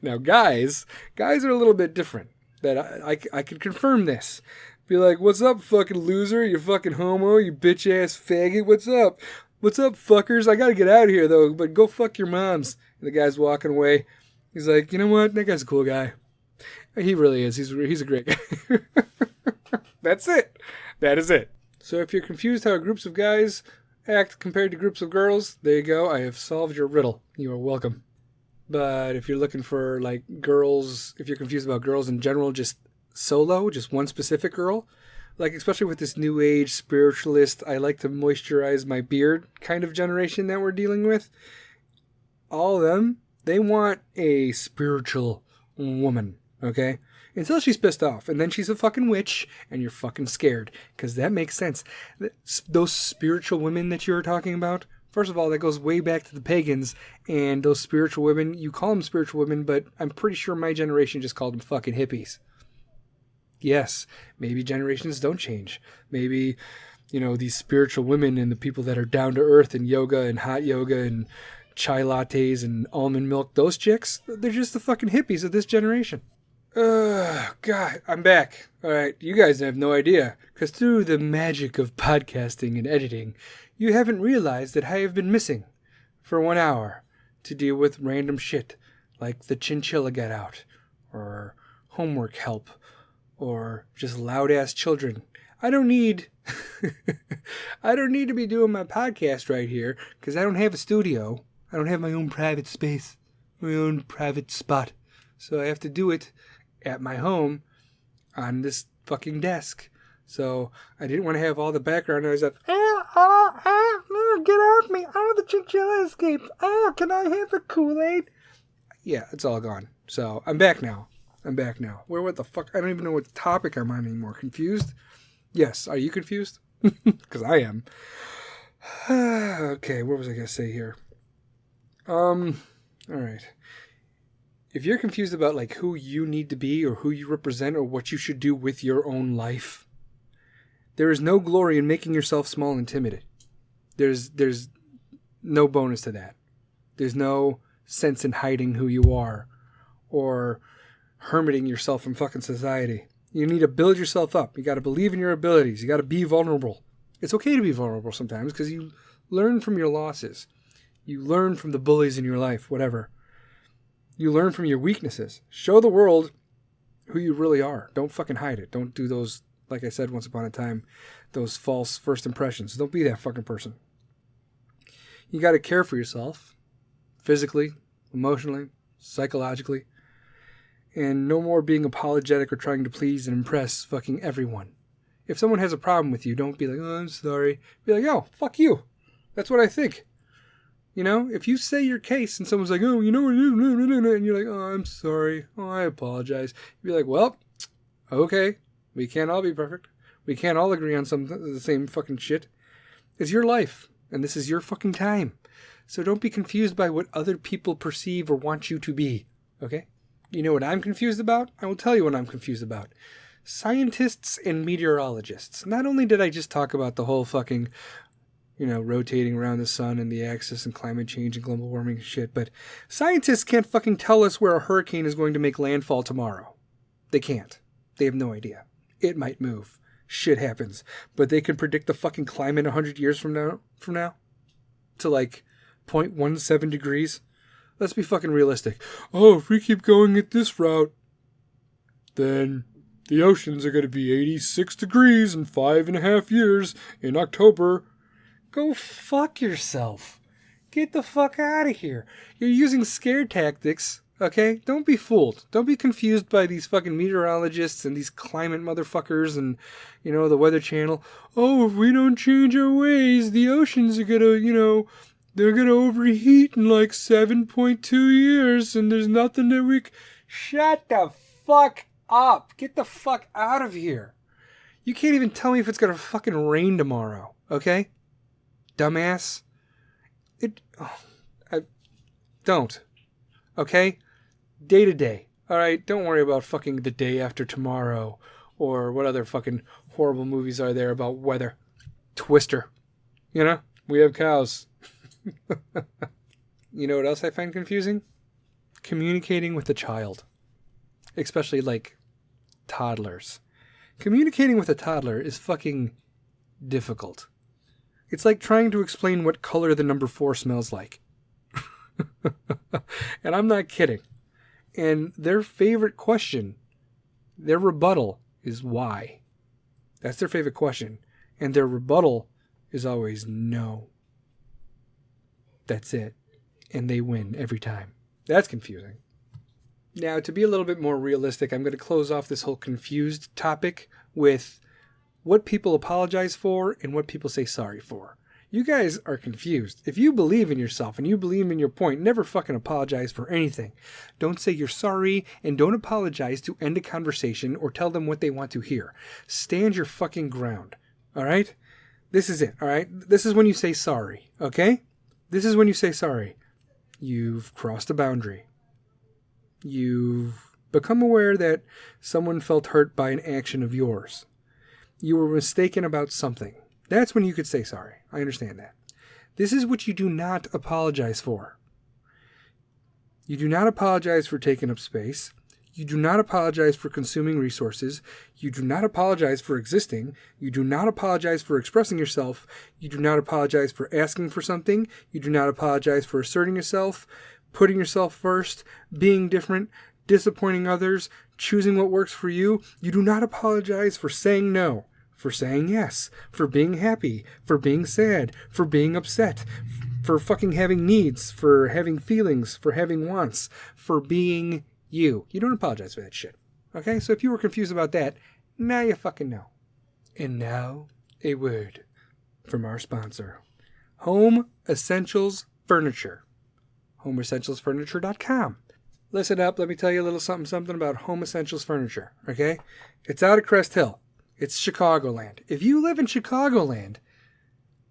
Now, guys are a little bit different. That I could confirm this. Be like, what's up, fucking loser? You fucking homo? You bitch-ass faggot? What's up? What's up, fuckers? I gotta get out of here, though, but go fuck your moms. And the guy's walking away. He's like, you know what? That guy's a cool guy. He really is. He's a great guy. That's it. That is it. So if you're confused how groups of guys act compared to groups of girls, there you go. I have solved your riddle. You are welcome. But if you're looking for, like, girls, if you're confused about girls in general, just solo, just one specific girl, like, especially with this new age spiritualist, I like to moisturize my beard kind of generation that we're dealing with, all of them, they want a spiritual woman, okay? Until she's pissed off, and then she's a fucking witch, and you're fucking scared, because that makes sense. Those spiritual women that you're talking about, first of all, that goes way back to the pagans, and those spiritual women, you call them spiritual women, but I'm pretty sure my generation just called them fucking hippies. Yes, maybe generations don't change. Maybe, you know, these spiritual women and the people that are down to earth and yoga and hot yoga and chai lattes and almond milk, those chicks, they're just the fucking hippies of this generation. God, I'm back. All right, you guys have no idea, because through the magic of podcasting and editing, you haven't realized that I have been missing for 1 hour to deal with random shit like the chinchilla got out, or homework help, or just loud-ass children. I don't need to be doing my podcast right here, because I don't have a studio. I don't have my own private space, my own private spot. So I have to do it at my home on this fucking desk. So I didn't want to have all the background noise of, get off me, the chinchilla escaped, can I have the Kool-Aid? Yeah, it's all gone. So I'm back now. What the fuck? I don't even know what topic I'm on anymore. Confused? Yes. Are you confused? Because I am. Okay, what was I going to say here? All right. If you're confused about like who you need to be or who you represent or what you should do with your own life, there is no glory in making yourself small and timid. There's no bonus to that. There's no sense in hiding who you are or hermiting yourself from fucking society. You need to build yourself up. You got to believe in your abilities. You got to be vulnerable. It's okay to be vulnerable sometimes because you learn from your losses. You learn from the bullies in your life, whatever. You learn from your weaknesses. Show the world who you really are. Don't fucking hide it. Don't do those, like I said once upon a time, those false first impressions. Don't be that fucking person. You got to care for yourself. Physically, emotionally, psychologically. And no more being apologetic or trying to please and impress fucking everyone. If someone has a problem with you, don't be like, oh, I'm sorry. Be like, oh, fuck you. That's what I think. You know, if you say your case and someone's like, oh, you know what, and you're like, oh, I'm sorry. Oh, I apologize. You'd be like, well, okay. We can't all be perfect. We can't all agree on the same fucking shit. It's your life, and this is your fucking time. So don't be confused by what other people perceive or want you to be, okay? You know what I'm confused about? I will tell you what I'm confused about. Scientists and meteorologists. Not only did I just talk about the whole fucking, rotating around the sun and the axis and climate change and global warming and shit, but scientists can't fucking tell us where a hurricane is going to make landfall tomorrow. They can't. They have no idea. It might move. Shit happens. But they can predict the fucking climate 100 years from now to like 0.17 degrees. Let's be fucking realistic. Oh, if we keep going at this route, then the oceans are going to be 86 degrees in 5.5 years in October. Go fuck yourself. Get the fuck out of here. You're using scare tactics, okay? Don't be fooled. Don't be confused by these fucking meteorologists and these climate motherfuckers and, the Weather Channel. Oh, if we don't change our ways, the oceans are going to, they're going to overheat in like 7.2 years and there's nothing that we... Shut the fuck up. Get the fuck out of here. You can't even tell me if it's going to fucking rain tomorrow, okay? Dumbass. Don't. Okay? Day to day. Alright? Don't worry about fucking the day after tomorrow or what other fucking horrible movies are there about weather. Twister. We have cows. You know what else I find confusing? Communicating with a child. Especially like toddlers. Communicating with a toddler is fucking difficult. It's like trying to explain what color the number 4 smells like. And I'm not kidding. And their favorite question, their rebuttal is why. That's their favorite question. And their rebuttal is always no. That's it. And they win every time. That's confusing. Now, to be a little bit more realistic, I'm going to close off this whole confused topic with what people apologize for and what people say sorry for. You guys are confused. If you believe in yourself and you believe in your point, never fucking apologize for anything. Don't say you're sorry and don't apologize to end a conversation or tell them what they want to hear. Stand your fucking ground. All right? This is it. All right? This is when you say sorry. Okay? This is when you say sorry. You've crossed a boundary. You've become aware that someone felt hurt by an action of yours. You were mistaken about something. That's when you could say sorry. I understand that. This is what you do not apologize for. You do not apologize for taking up space. You do not apologize for consuming resources. You do not apologize for existing. You do not apologize for expressing yourself. You do not apologize for asking for something. You do not apologize for asserting yourself, putting yourself first, being different, disappointing others, choosing what works for you. You do not apologize for saying no, for saying yes, for being happy, for being sad, for being upset, for fucking having needs, for having feelings, for having wants, for being you. You don't apologize for that shit. Okay? So if you were confused about that, now you fucking know. And now, a word from our sponsor. Home Essentials Furniture. HomeEssentialsFurniture.com. Listen up, let me tell you a little something about Home Essentials Furniture, okay? It's out of Crest Hill. It's Chicagoland. If you live in Chicagoland,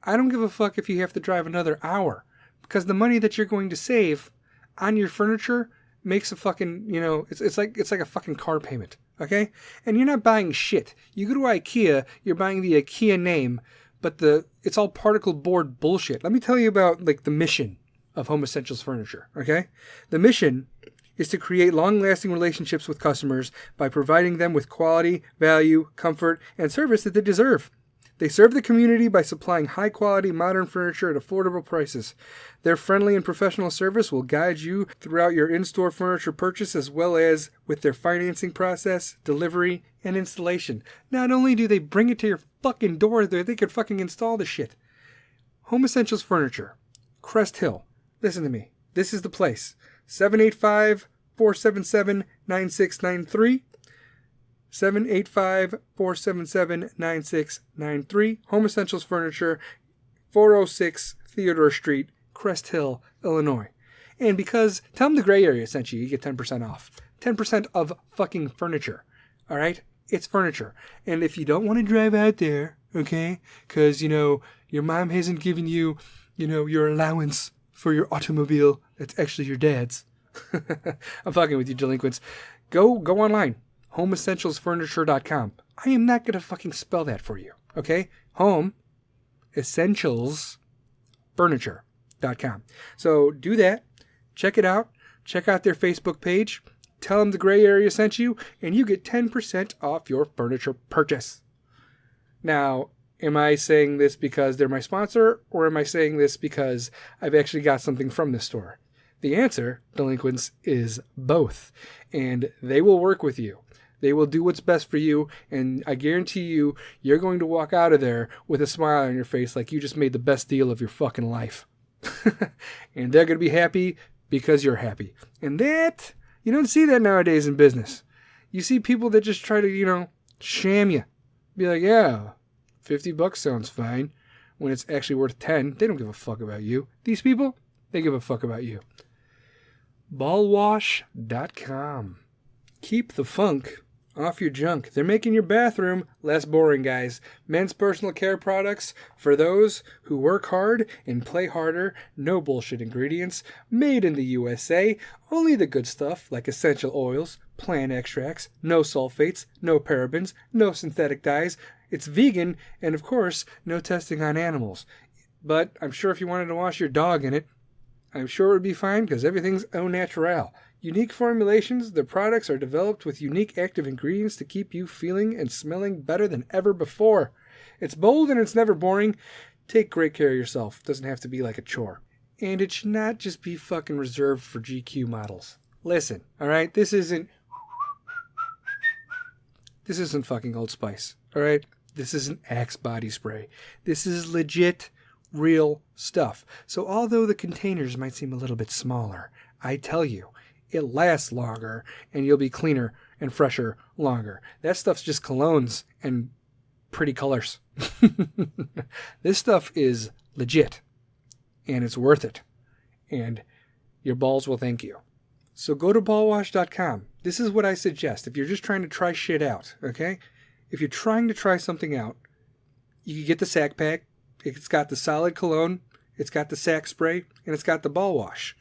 I don't give a fuck if you have to drive another hour, because the money that you're going to save on your furniture makes a fucking, it's like a fucking car payment, okay? And you're not buying shit. You go to IKEA, you're buying the IKEA name, but it's all particle board bullshit. Let me tell you about the mission of Home Essentials Furniture, okay? The mission is to create long-lasting relationships with customers by providing them with quality, value, comfort, and service that they deserve. They serve the community by supplying high-quality modern furniture at affordable prices. Their friendly and professional service will guide you throughout your in-store furniture purchase, as well as with their financing process, delivery, and installation. Not only do they bring it to your fucking door, they could fucking install the shit. Home Essentials Furniture, Crest Hill. Listen to me. This is the place. 785-477-9693. 785-477-9693. Home Essentials Furniture, 406 Theodore Street, Crest Hill, Illinois. And because tell them the gray area sent you, you get 10% off. 10% of fucking furniture. All right? It's furniture. And if you don't want to drive out there, okay, because, your mom hasn't given you, your allowance for your automobile, that's actually your dad's. I'm fucking with you, delinquents. Go online. homeessentialsfurniture.com. I am not going to fucking spell that for you, okay? Home Essentials Furniture.com. So do that. Check it out. Check out their Facebook page. Tell them the Gray Area sent you, and you get 10% off your furniture purchase. Now, am I saying this because they're my sponsor, or am I saying this because I've actually got something from this store? The answer, delinquents, is both. And they will work with you. They will do what's best for you, and I guarantee you, you're going to walk out of there with a smile on your face like you just made the best deal of your fucking life. And they're going to be happy because you're happy. And that, you don't see that nowadays in business. You see people that just try to, sham you. Be like, yeah, $50 sounds fine. When it's actually worth 10, they don't give a fuck about you. These people, they give a fuck about you. Ballwash.com. Keep the funk off your junk. They're making your bathroom less boring, guys. Men's personal care products for those who work hard and play harder. No bullshit ingredients. Made in the USA. Only the good stuff like essential oils, plant extracts, no sulfates, no parabens, no synthetic dyes. It's vegan, and of course, no testing on animals. But I'm sure if you wanted to wash your dog in it, I'm sure it would be fine because everything's au naturel. Unique formulations, the products are developed with unique active ingredients to keep you feeling and smelling better than ever before. It's bold and it's never boring. Take great care of yourself. It doesn't have to be like a chore. And it should not just be fucking reserved for GQ models. Listen, alright? This isn't fucking Old Spice, alright? This isn't Axe body spray. This is legit, real stuff. So although the containers might seem a little bit smaller, I tell you, it lasts longer and you'll be cleaner and fresher longer. That stuff's just colognes and pretty colors. This stuff is legit and it's worth it. And your balls will thank you. So go to ballwash.com. This is what I suggest if you're just trying to try shit out, okay? If you're trying to try something out, you can get the sack pack. It's got the solid cologne, it's got the sack spray, and it's got the ball wash.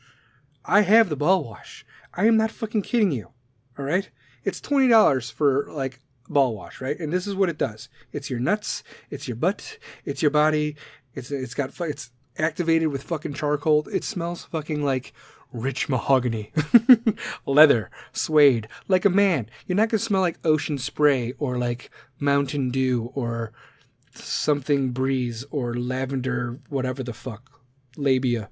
I have the ball wash. I am not fucking kidding you, all right? It's $20 for, ball wash, right? And this is what it does. It's your nuts, it's your butt, it's your body, it's activated with fucking charcoal. It smells fucking like rich mahogany, leather, suede, like a man. You're not going to smell like ocean spray or like Mountain Dew or something breeze or lavender, whatever the fuck, labia.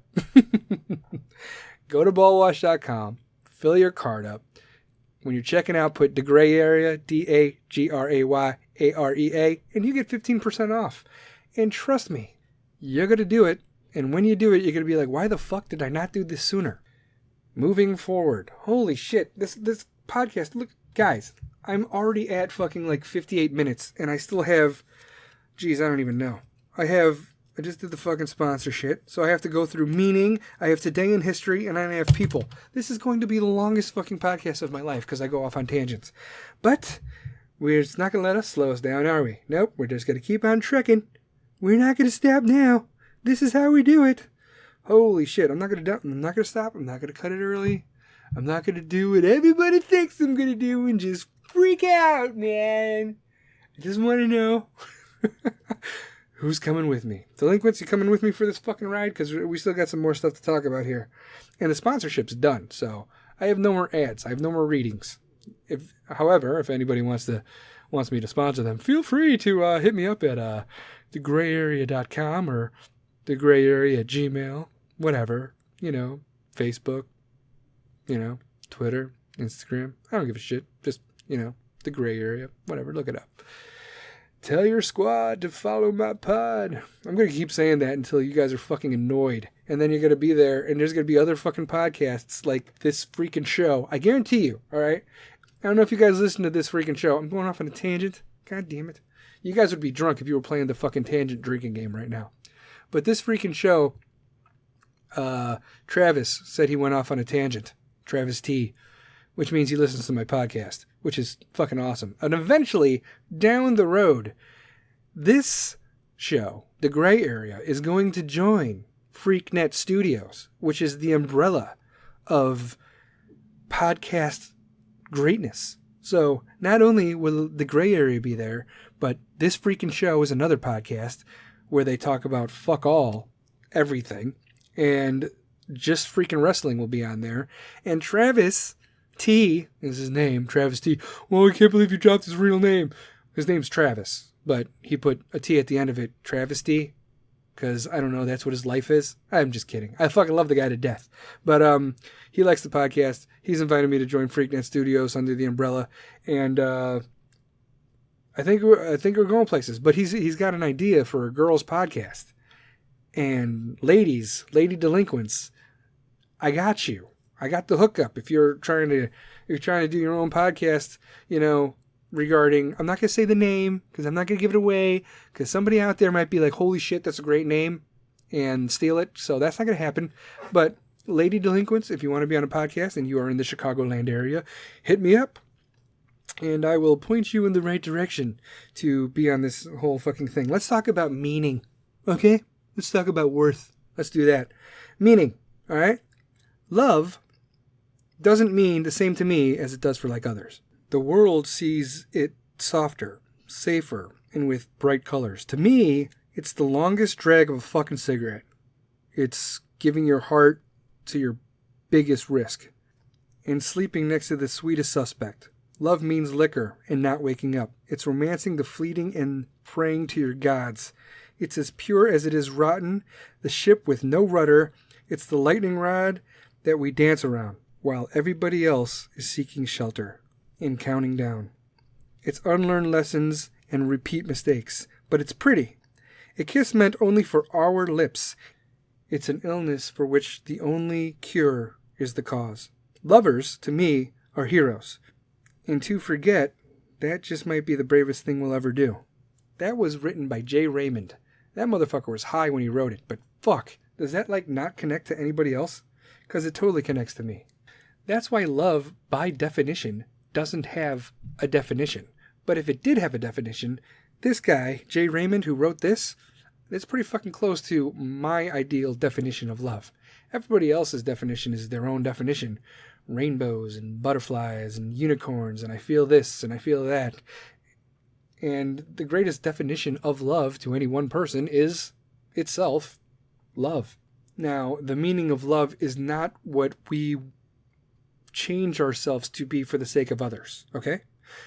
Go to ballwash.com, fill your card up. When you're checking out, put the gray area, DAGRAYAREA, and you get 15% off. And trust me, you're going to do it. And when you do it, you're going to be like, why the fuck did I not do this sooner? Moving forward. Holy shit. This podcast, look, guys, I'm already at fucking 58 minutes, and I still have, I don't even know. I just did the fucking sponsor shit, so I have to go through meaning, I have today in history, and I have people. This is going to be the longest fucking podcast of my life because I go off on tangents. But it's not going to let us slow us down, are we? Nope, we're just going to keep on trekking. We're not going to stop now. This is how we do it. Holy shit, I'm not going to stop. I'm not going to cut it early. I'm not going to do what everybody thinks I'm going to do and just freak out, man. I just want to know who's coming with me. Delinquents, you coming with me for this fucking ride? Because we still got some more stuff to talk about here. And the sponsorship's done, so I have no more ads. I have no more readings. However, if anybody wants me to sponsor them, feel free to hit me up at thegrayarea.com or thegrayarea@gmail, whatever, Facebook, Twitter, Instagram. I don't give a shit. Just, the gray area, whatever, look it up. Tell your squad to follow my pod. I'm going to keep saying that until you guys are fucking annoyed. And then you're going to be there, and there's going to be other fucking podcasts like this freaking show. I guarantee you, all right? I don't know if you guys listen to this freaking show. I'm going off on a tangent. God damn it. You guys would be drunk if you were playing the fucking tangent drinking game right now. But this freaking show, Travis said he went off on a tangent. Travis T. Which means he listens to my podcast, which is fucking awesome. And eventually, down the road, this show, The Gray Area, is going to join FreakNet Studios, which is the umbrella of podcast greatness. So not only will the gray area be there, but this freaking show is another podcast where they talk about fuck all, everything, and just freaking wrestling will be on there. And Travis T is his name, Travis T. Well, I can't believe you dropped his real name. His name's Travis, but he put a T at the end of it, Travis T, because I don't know, that's what his life is. I'm just kidding. I fucking love the guy to death. But he likes the podcast. He's invited me to join Freaknet Studios under the umbrella, and I think we're going places. But he's got an idea for a girls' podcast. And ladies, lady delinquents, I got you. I got the hookup. If you're trying to do your own podcast, regarding, I'm not going to say the name because I'm not going to give it away because somebody out there might be like, holy shit, that's a great name, and steal it. So that's not going to happen. But lady delinquents, if you want to be on a podcast and you are in the Chicagoland area, hit me up and I will point you in the right direction to be on this whole fucking thing. Let's talk about meaning. Okay? Let's talk about worth. Let's do that. Meaning. All right? Love doesn't mean the same to me as it does for like others. The world sees it softer, safer, and with bright colors. To me, it's the longest drag of a fucking cigarette. It's giving your heart to your biggest risk. And sleeping next to the sweetest suspect. Love means liquor and not waking up. It's romancing the fleeting and praying to your gods. It's as pure as it is rotten, the ship with no rudder. It's the lightning rod that we dance around, while everybody else is seeking shelter and counting down. It's unlearned lessons and repeat mistakes, but it's pretty. A kiss meant only for our lips. It's an illness for which the only cure is the cause. Lovers, to me, are heroes. And to forget, that just might be the bravest thing we'll ever do. That was written by Jay Raymond. That motherfucker was high when he wrote it, but fuck, does that not connect to anybody else? Because it totally connects to me. That's why love, by definition, doesn't have a definition. But if it did have a definition, this guy, Jay Raymond, who wrote this, it's pretty fucking close to my ideal definition of love. Everybody else's definition is their own definition. Rainbows and butterflies and unicorns and I feel this and I feel that. And the greatest definition of love to any one person is itself love. Now, the meaning of love is not what we change ourselves to be for the sake of others, okay?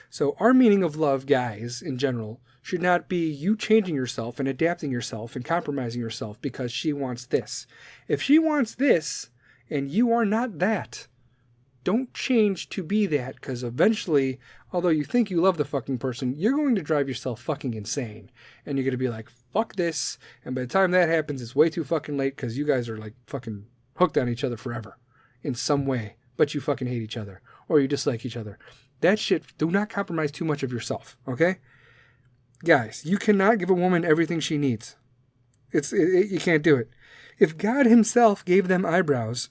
So our meaning of love, guys, in general, should not be you changing yourself and adapting yourself and compromising yourself because she wants this. If she wants this and you are not that, don't change to be that, because eventually, although you think you love the fucking person, you're going to drive yourself fucking insane. And you're going to be like, fuck this. And by the time that happens, it's way too fucking late because you guys are like fucking hooked on each other forever in some way. But you fucking hate each other or you dislike each other. That shit, do not compromise too much of yourself, okay? Guys, you cannot give a woman everything she needs. You can't do it. If God himself gave them eyebrows,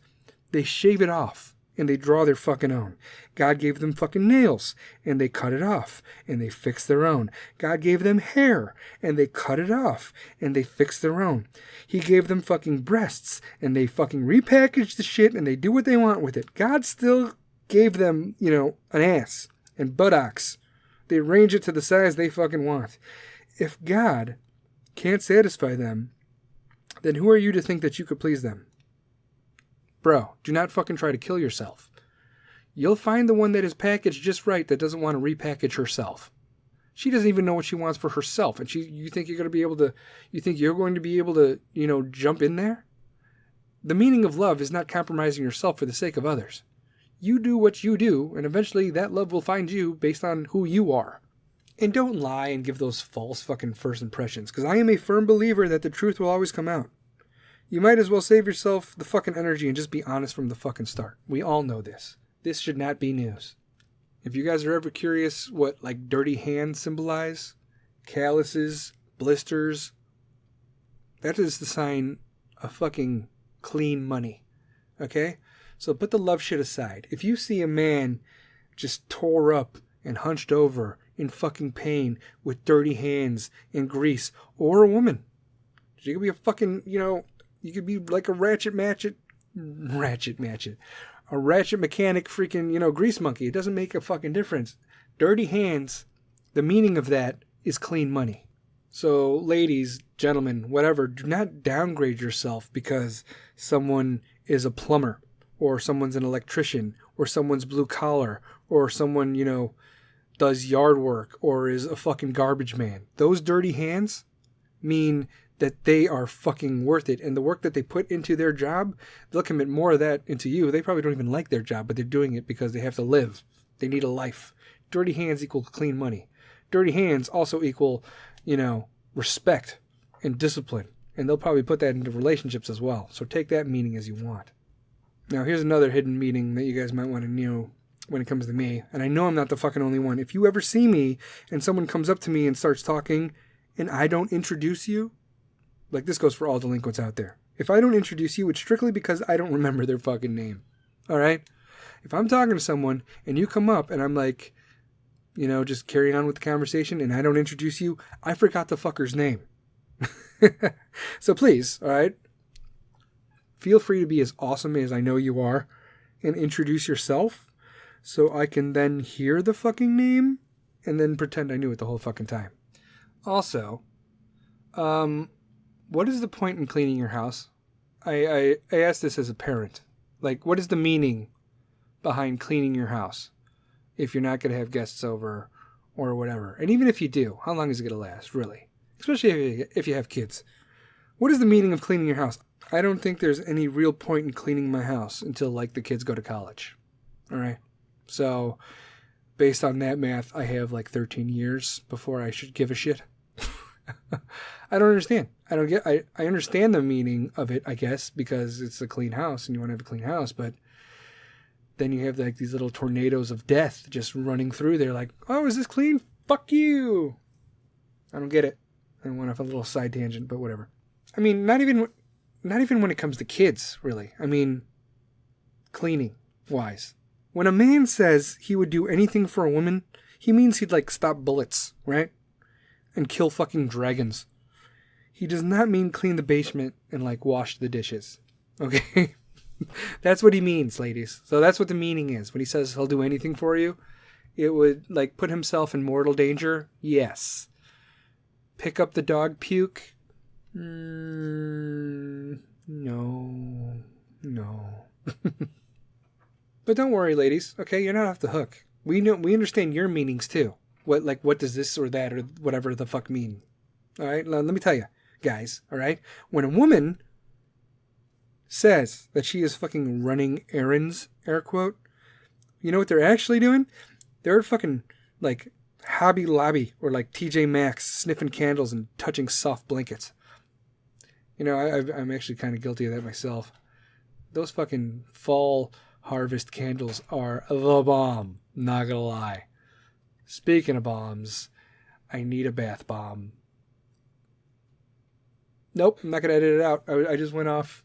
they shave it off. And they draw their fucking own. God gave them fucking nails, and they cut it off, and they fix their own. God gave them hair, and they cut it off, and they fix their own. He gave them fucking breasts, and they fucking repackage the shit, and they do what they want with it. God still gave them, an ass and buttocks. They arrange it to the size they fucking want. If God can't satisfy them, then who are you to think that you could please them? Bro, do not fucking try to kill yourself. You'll find the one that is packaged just right that doesn't want to repackage herself. She doesn't even know what she wants for herself. And you think you're going to be able to, jump in there? The meaning of love is not compromising yourself for the sake of others. You do what you do, and eventually that love will find you based on who you are. And don't lie and give those false fucking first impressions, because I am a firm believer that the truth will always come out. You might as well save yourself the fucking energy and just be honest from the fucking start. We all know this. This should not be news. If you guys are ever curious what dirty hands symbolize, calluses, blisters, that is the sign of fucking clean money. Okay? So put the love shit aside. If you see a man just tore up and hunched over in fucking pain with dirty hands and grease, or a woman, she could be a fucking, you could be like a ratchet mechanic freaking, grease monkey. It doesn't make a fucking difference. Dirty hands, the meaning of that is clean money. So ladies, gentlemen, whatever, do not downgrade yourself because someone is a plumber or someone's an electrician or someone's blue collar or someone, does yard work or is a fucking garbage man. Those dirty hands mean that they are fucking worth it. And the work that they put into their job, they'll commit more of that into you. They probably don't even like their job, but they're doing it because they have to live. They need a life. Dirty hands equal clean money. Dirty hands also equal, respect and discipline. And they'll probably put that into relationships as well. So take that meaning as you want. Now, here's another hidden meaning that you guys might want to know when it comes to me. And I know I'm not the fucking only one. If you ever see me and someone comes up to me and starts talking and I don't introduce you, like this goes for all delinquents out there. If I don't introduce you, it's strictly because I don't remember their fucking name. All right? If I'm talking to someone and you come up and I'm like, just carrying on with the conversation and I don't introduce you, I forgot the fucker's name. So please, all right, feel free to be as awesome as I know you are and introduce yourself so I can then hear the fucking name and then pretend I knew it the whole fucking time. Also, what is the point in cleaning your house? I asked this as a parent. Like, what is the meaning behind cleaning your house if you're not going to have guests over or whatever? And even if you do, how long is it going to last, really? Especially if you have kids. What is the meaning of cleaning your house? I don't think there's any real point in cleaning my house until, the kids go to college. All right? So, based on that math, I have, 13 years before I should give a shit. I don't understand. I understand the meaning of it, I guess, because it's a clean house and you want to have a clean house, but then you have these little tornadoes of death just running through there like, oh, is this clean? Fuck you. I don't get it. I went off a little side tangent, but whatever. I mean, not even when it comes to kids, really. I mean, cleaning wise. When a man says he would do anything for a woman, he means he'd stop bullets, right? And kill fucking dragons. He does not mean clean the basement and wash the dishes. Okay? That's what he means, ladies. So that's what the meaning is. When he says he'll do anything for you, it would put himself in mortal danger. Yes. Pick up the dog puke. No. But don't worry, ladies. Okay, you're not off the hook. We understand your meanings too. What does this or that or whatever the fuck mean? All right, let me tell you, guys. All right, when a woman says that she is fucking running errands, air quote, you know what they're actually doing? They're at fucking Hobby Lobby or TJ Maxx sniffing candles and touching soft blankets. I'm actually kind of guilty of that myself. Those fucking fall harvest candles are the bomb. Not gonna lie. Speaking of bombs, I need a bath bomb. Nope, I'm not gonna edit it out. I just went off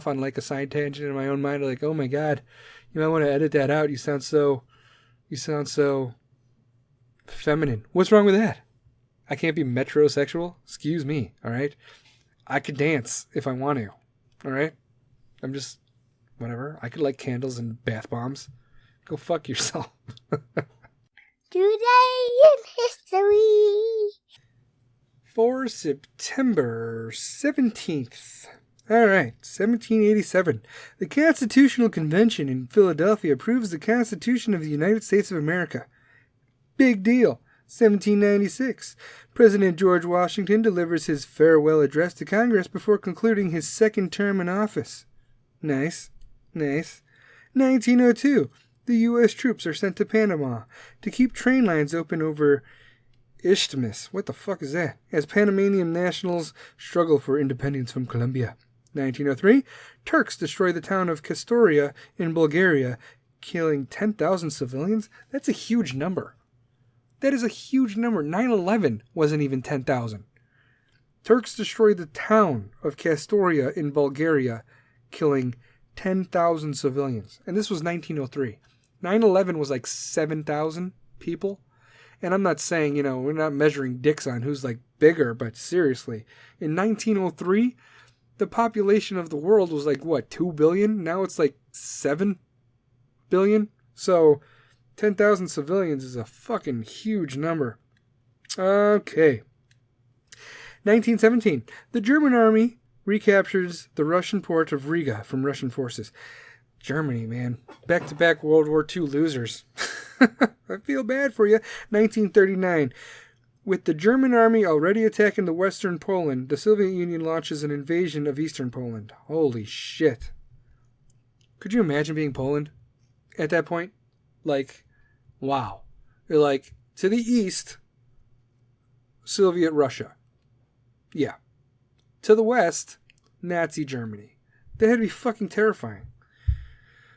on a side tangent in my own mind. Oh my god, you might want to edit that out. You sound so feminine. What's wrong with that? I can't be metrosexual? Excuse me, all right? I could dance if I want to, all right? I'm just, whatever. I could like candles and bath bombs. Go fuck yourself. Today in history. For September 17th. All right, 1787. The Constitutional Convention in Philadelphia approves the Constitution of the United States of America. Big deal. 1796. President George Washington delivers his farewell address to Congress before concluding his second term in office. Nice. 1902. The U.S. troops are sent to Panama to keep train lines open over Isthmus. What the fuck is that? As Panamanian nationals struggle for independence from Colombia. 1903. Turks destroy the town of Kastoria in Bulgaria, killing 10,000 civilians. That's a huge number. That is a huge number. 9/11 wasn't even 10,000. Turks destroyed the town of Kastoria in Bulgaria, killing 10,000 civilians. And this was 1903. 9/11 was like 7,000 people. And I'm not saying, we're not measuring dicks on who's bigger, but seriously. In 1903, the population of the world was 2 billion? Now it's 7 billion. So 10,000 civilians is a fucking huge number. Okay. 1917. The German army recaptures the Russian port of Riga from Russian forces. Germany, man. Back-to-back World War II losers. I feel bad for you. 1939. With the German army already attacking the western Poland, the Soviet Union launches an invasion of eastern Poland. Holy shit. Could you imagine being Poland at that point? Like, wow. You're like, to the east, Soviet Russia. Yeah. To the west, Nazi Germany. That had to be fucking terrifying.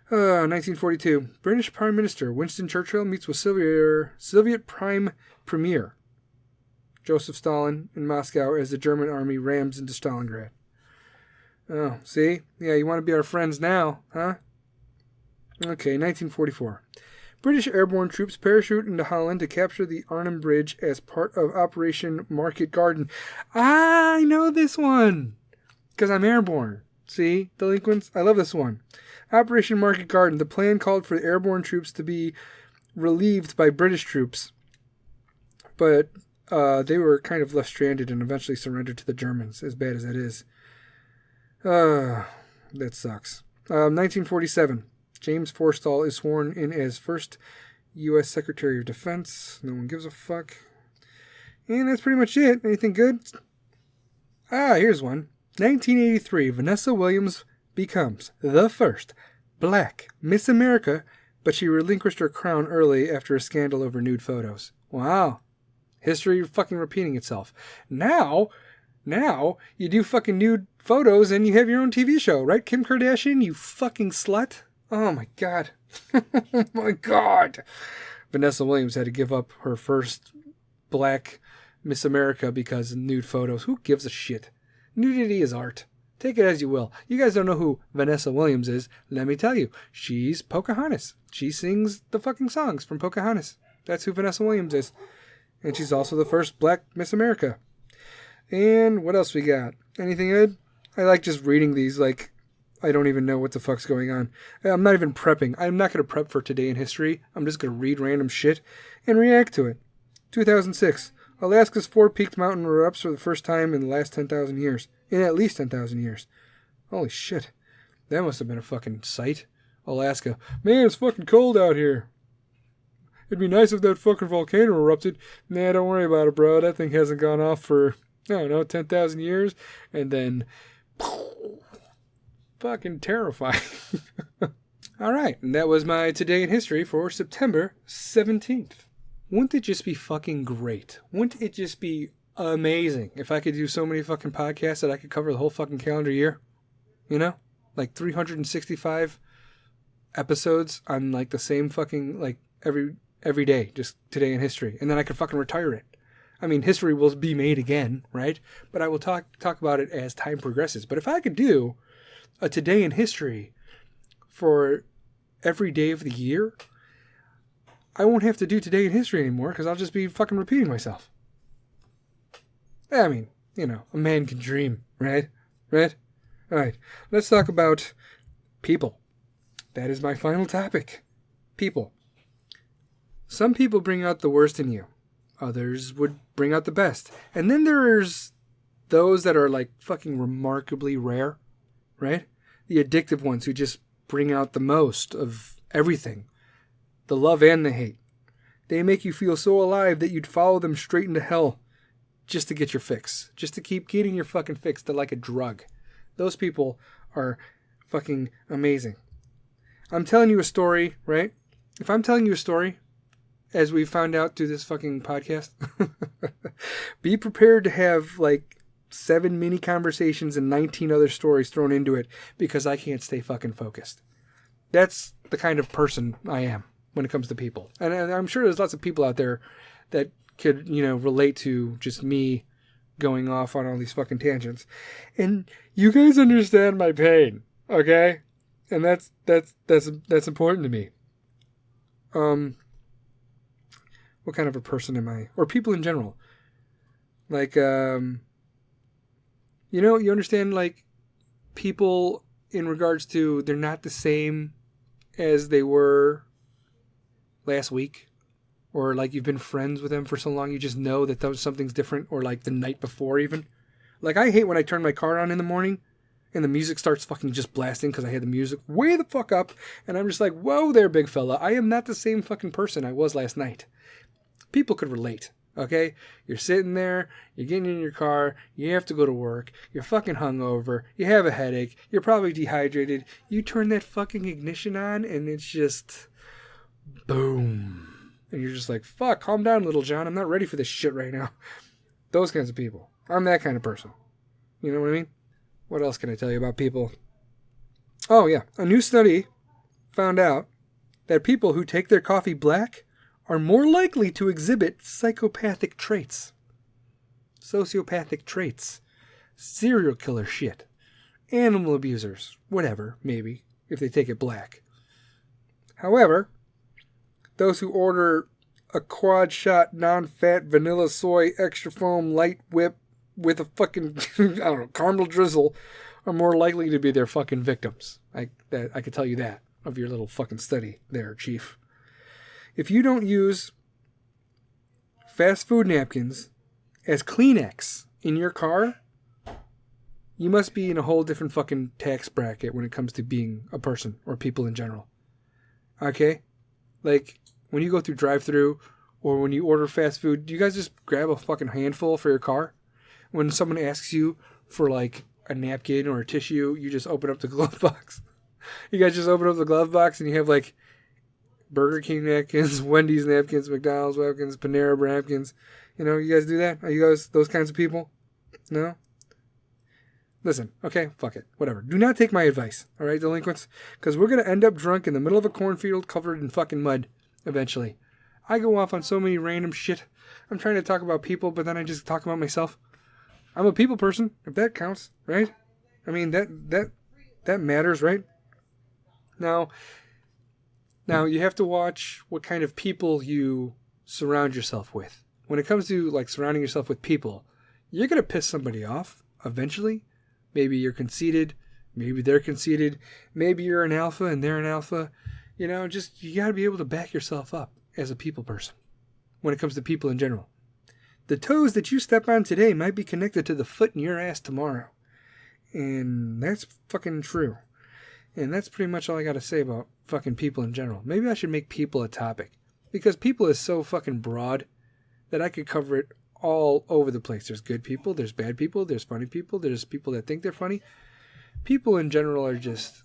1942. British Prime Minister Winston Churchill meets with Soviet Prime Premier Joseph Stalin in Moscow as the German army rams into Stalingrad. Oh, see? Yeah, you want to be our friends now, huh? Okay, 1944. British airborne troops parachute into Holland to capture the Arnhem Bridge as part of Operation Market Garden. I know this one! Because I'm airborne. See? Delinquents? I love this one. Operation Market Garden. The plan called for the airborne troops to be relieved by British troops. But they were kind of left stranded and eventually surrendered to the Germans, as bad as that is. That sucks. 1947. James Forstall is sworn in as first U.S. Secretary of Defense. No one gives a fuck. And that's pretty much it. Anything good? Here's one. 1983. Vanessa Williams becomes the first black Miss America, but she relinquished her crown early after a scandal over nude photos. Wow. History fucking repeating itself. Now you do fucking nude photos and you have your own TV show, right, Kim Kardashian, you fucking slut? Oh my god. Oh my god. Vanessa Williams had to give up her first black Miss America because of nude photos. Who gives a shit? Nudity is art. Take it as you will. You guys don't know who Vanessa Williams is. Let me tell you. She's Pocahontas. She sings the fucking songs from Pocahontas. That's who Vanessa Williams is. And she's also the first black Miss America. And what else we got? Anything good? I like just reading these like I don't even know what the fuck's going on. I'm not even prepping. I'm not going to prep for Today in History. I'm just going to read random shit and react to it. 2006. Alaska's four-peaked mountain erupts for the first time in the last 10,000 years. In at least 10,000 years. Holy shit. That must have been a fucking sight. Alaska. Man, it's fucking cold out here. It'd be nice if that fucking volcano erupted. Nah, don't worry about it, bro. That thing hasn't gone off for, I don't know, 10,000 years. And then, fucking terrifying. All right. And that was my Today in History for September 17th. Wouldn't it just be fucking great? Wouldn't it just be amazing if I could do so many fucking podcasts that I could cover the whole fucking calendar year? You know? Like 365 episodes on like the same fucking, like every day, just Today in History. And then I could fucking retire it. I mean, history will be made again, right? But I will talk about it as time progresses. But if I could do a Today in History for every day of the year, I won't have to do Today in History anymore because I'll just be fucking repeating myself. I mean, you know, a man can dream, right? Right? All right. Let's talk about people. That is my final topic. People. Some people bring out the worst in you. Others would bring out the best. And then there's those that are like fucking remarkably rare, right? The addictive ones who just bring out the most of everything. The love and the hate. They make you feel so alive that you'd follow them straight into hell just to get your fix. Just to keep getting your fucking fix. They're like a drug. Those people are fucking amazing. I'm telling you a story, right? If I'm telling you a story, as we found out through this fucking podcast, be prepared to have like 7 mini conversations and 19 other stories thrown into it because I can't stay fucking focused. That's the kind of person I am when it comes to people. And I'm sure there's lots of people out there that could, you know, relate to just me going off on all these fucking tangents. And you guys understand my pain, okay? And that's important to me. What kind of a person am I? Or people in general. Like, you know, you understand, like, people in regards to they're not the same as they were, last week, or like you've been friends with them for so long, you just know that something's different, or like the night before even. Like, I hate when I turn my car on in the morning and the music starts fucking just blasting because I had the music way the fuck up, and I'm just like, whoa there, big fella. I am not the same fucking person I was last night. People could relate, okay? You're sitting there, you're getting in your car, you have to go to work, you're fucking hungover, you have a headache, you're probably dehydrated, you turn that fucking ignition on, and it's just boom. And you're just like, fuck, calm down, little John, I'm not ready for this shit right now. Those kinds of people. I'm that kind of person. You know what I mean? What else can I tell you about people? Oh, yeah. A new study found out that people who take their coffee black are more likely to exhibit psychopathic traits. Sociopathic traits. Serial killer shit. Animal abusers. Whatever, maybe, if they take it black. However, those who order a quad shot non-fat vanilla soy extra foam light whip with a fucking, I don't know, caramel drizzle are more likely to be their fucking victims. I could tell you that of your little fucking study there, Chief. If you don't use fast food napkins as Kleenex in your car, you must be in a whole different fucking tax bracket when it comes to being a person or people in general. Okay? Like, when you go through drive-thru or when you order fast food, do you guys just grab a fucking handful for your car? When someone asks you for like a napkin or a tissue, you just open up the glove box. You guys just open up the glove box and you have like Burger King napkins, Wendy's napkins, McDonald's napkins, Panera napkins. You know, you guys do that? Are you guys those kinds of people? No? Listen, okay, fuck it. Whatever. Do not take my advice, alright, delinquents? Because we're going to end up drunk in the middle of a cornfield covered in fucking mud eventually. I go off on so many random shit. I'm trying to talk about people, but then I just talk about myself. I'm a people person, if that counts, right? I mean, that matters, right? Now you have to watch what kind of people you surround yourself with. When it comes to like surrounding yourself with people, you're going to piss somebody off eventually. Maybe you're conceited, maybe they're conceited, maybe you're an alpha and they're an alpha. You know, just you got to be able to back yourself up as a people person when it comes to people in general. The toes that you step on today might be connected to the foot in your ass tomorrow. And that's fucking true. And that's pretty much all I got to say about fucking people in general. Maybe I should make people a topic. Because people is so fucking broad that I could cover it all over the place. There's good people, there's bad people, there's funny people, there's people that think they're funny. People in general are just...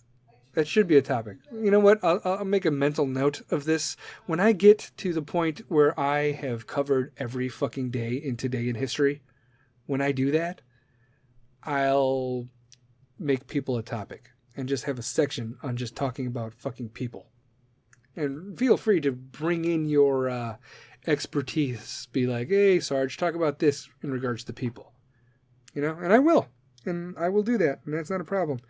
That should be a topic. You know what? I'll make a mental note of this. When I get to the point where I have covered every fucking day in today in history, when I do that, I'll make people a topic and just have a section on just talking about fucking people. And feel free to bring in your expertise. Be like, hey, Sarge, talk about this in regards to people. You know? And I will. And I will do that. And that's not a problem.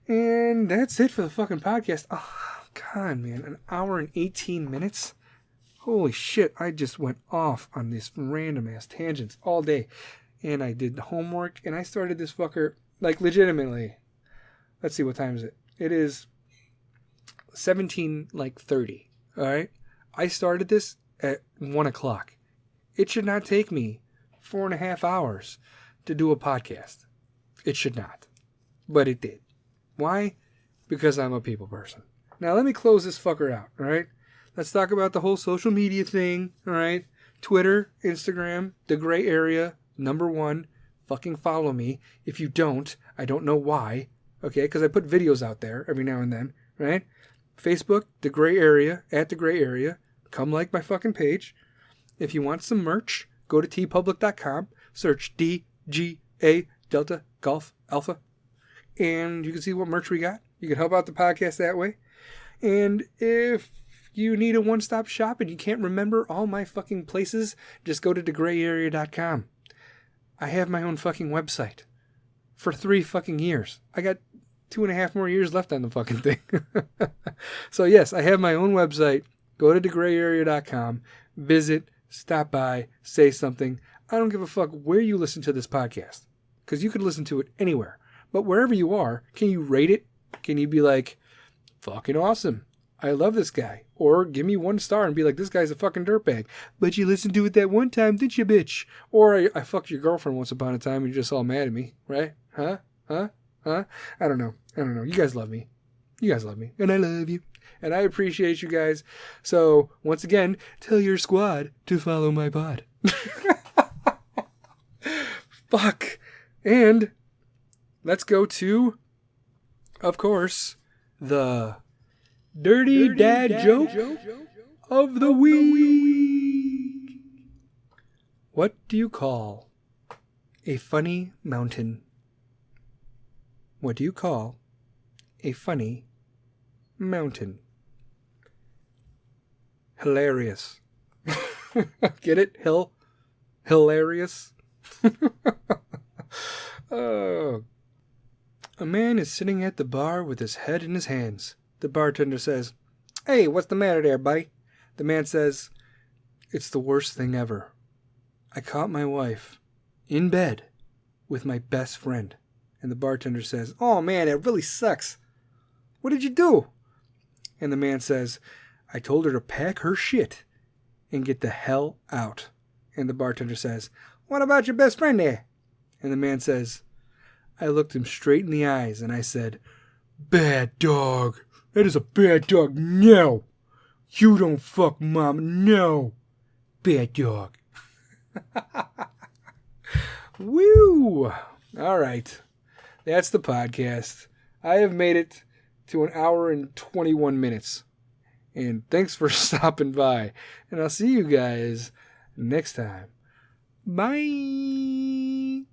And that's it for the fucking podcast. Oh, God, man. An hour and 18 minutes? Holy shit. I just went off on these random-ass tangents all day. And I did homework. And I started this fucker, like, legitimately. Let's see, what time is it? It is 17:30. All right? I started this at 1 o'clock. It should not take me 4.5 hours to do a podcast. It should not. But it did. Why? Because I'm a people person. Now let me close this fucker out, alright? Let's talk about the whole social media thing, alright? Twitter, Instagram, the gray area, #1. Fucking follow me. If you don't, I don't know why, okay? Because I put videos out there every now and then, right? Facebook, the gray area, at the gray area. Come like my fucking page. If you want some merch, go to tpublic.com, search DGA Delta Golf Alpha, and you can see what merch we got. You can help out the podcast that way. And if you need a one-stop shop and you can't remember all my fucking places, just go to thegrayarea.com. I have my own fucking website for 3 fucking years. I got 2.5 more years left on the fucking thing. So yes, I have my own website. Go to thegrayarea.com, visit, stop by, say something. I don't give a fuck where you listen to this podcast, because you could listen to it anywhere. But wherever you are, can you rate it? Can you be like, fucking awesome? I love this guy. Or give me 1 star and be like, this guy's a fucking dirtbag. But you listened to it that one time, didn't you, bitch? Or I fucked your girlfriend once upon a time and you're just all mad at me, right? Huh? I don't know. You guys love me. And I love you. And I appreciate you guys. So, once again, tell your squad to follow my pod. Fuck. And let's go to, of course, the Dirty Dad joke of the week. What do you call a funny mountain? What do you call a funny mountain? Hilarious. Get it? Hilarious. Oh. A man is sitting at the bar with his head in his hands. The bartender says, "Hey, what's the matter there, buddy?" The man says, "It's the worst thing ever. I caught my wife in bed with my best friend." And the bartender says, "Oh man, it really sucks. What did you do?" And the man says, "I told her to pack her shit and get the hell out." And the bartender says, "What about your best friend there?" And the man says, "I looked him straight in the eyes and I said, 'Bad dog. That is a bad dog. No. You don't fuck mom. No. Bad dog.'" Woo! All right. That's the podcast. I have made it to 1 hour and 21 minutes. And thanks for stopping by. And I'll see you guys next time. Bye.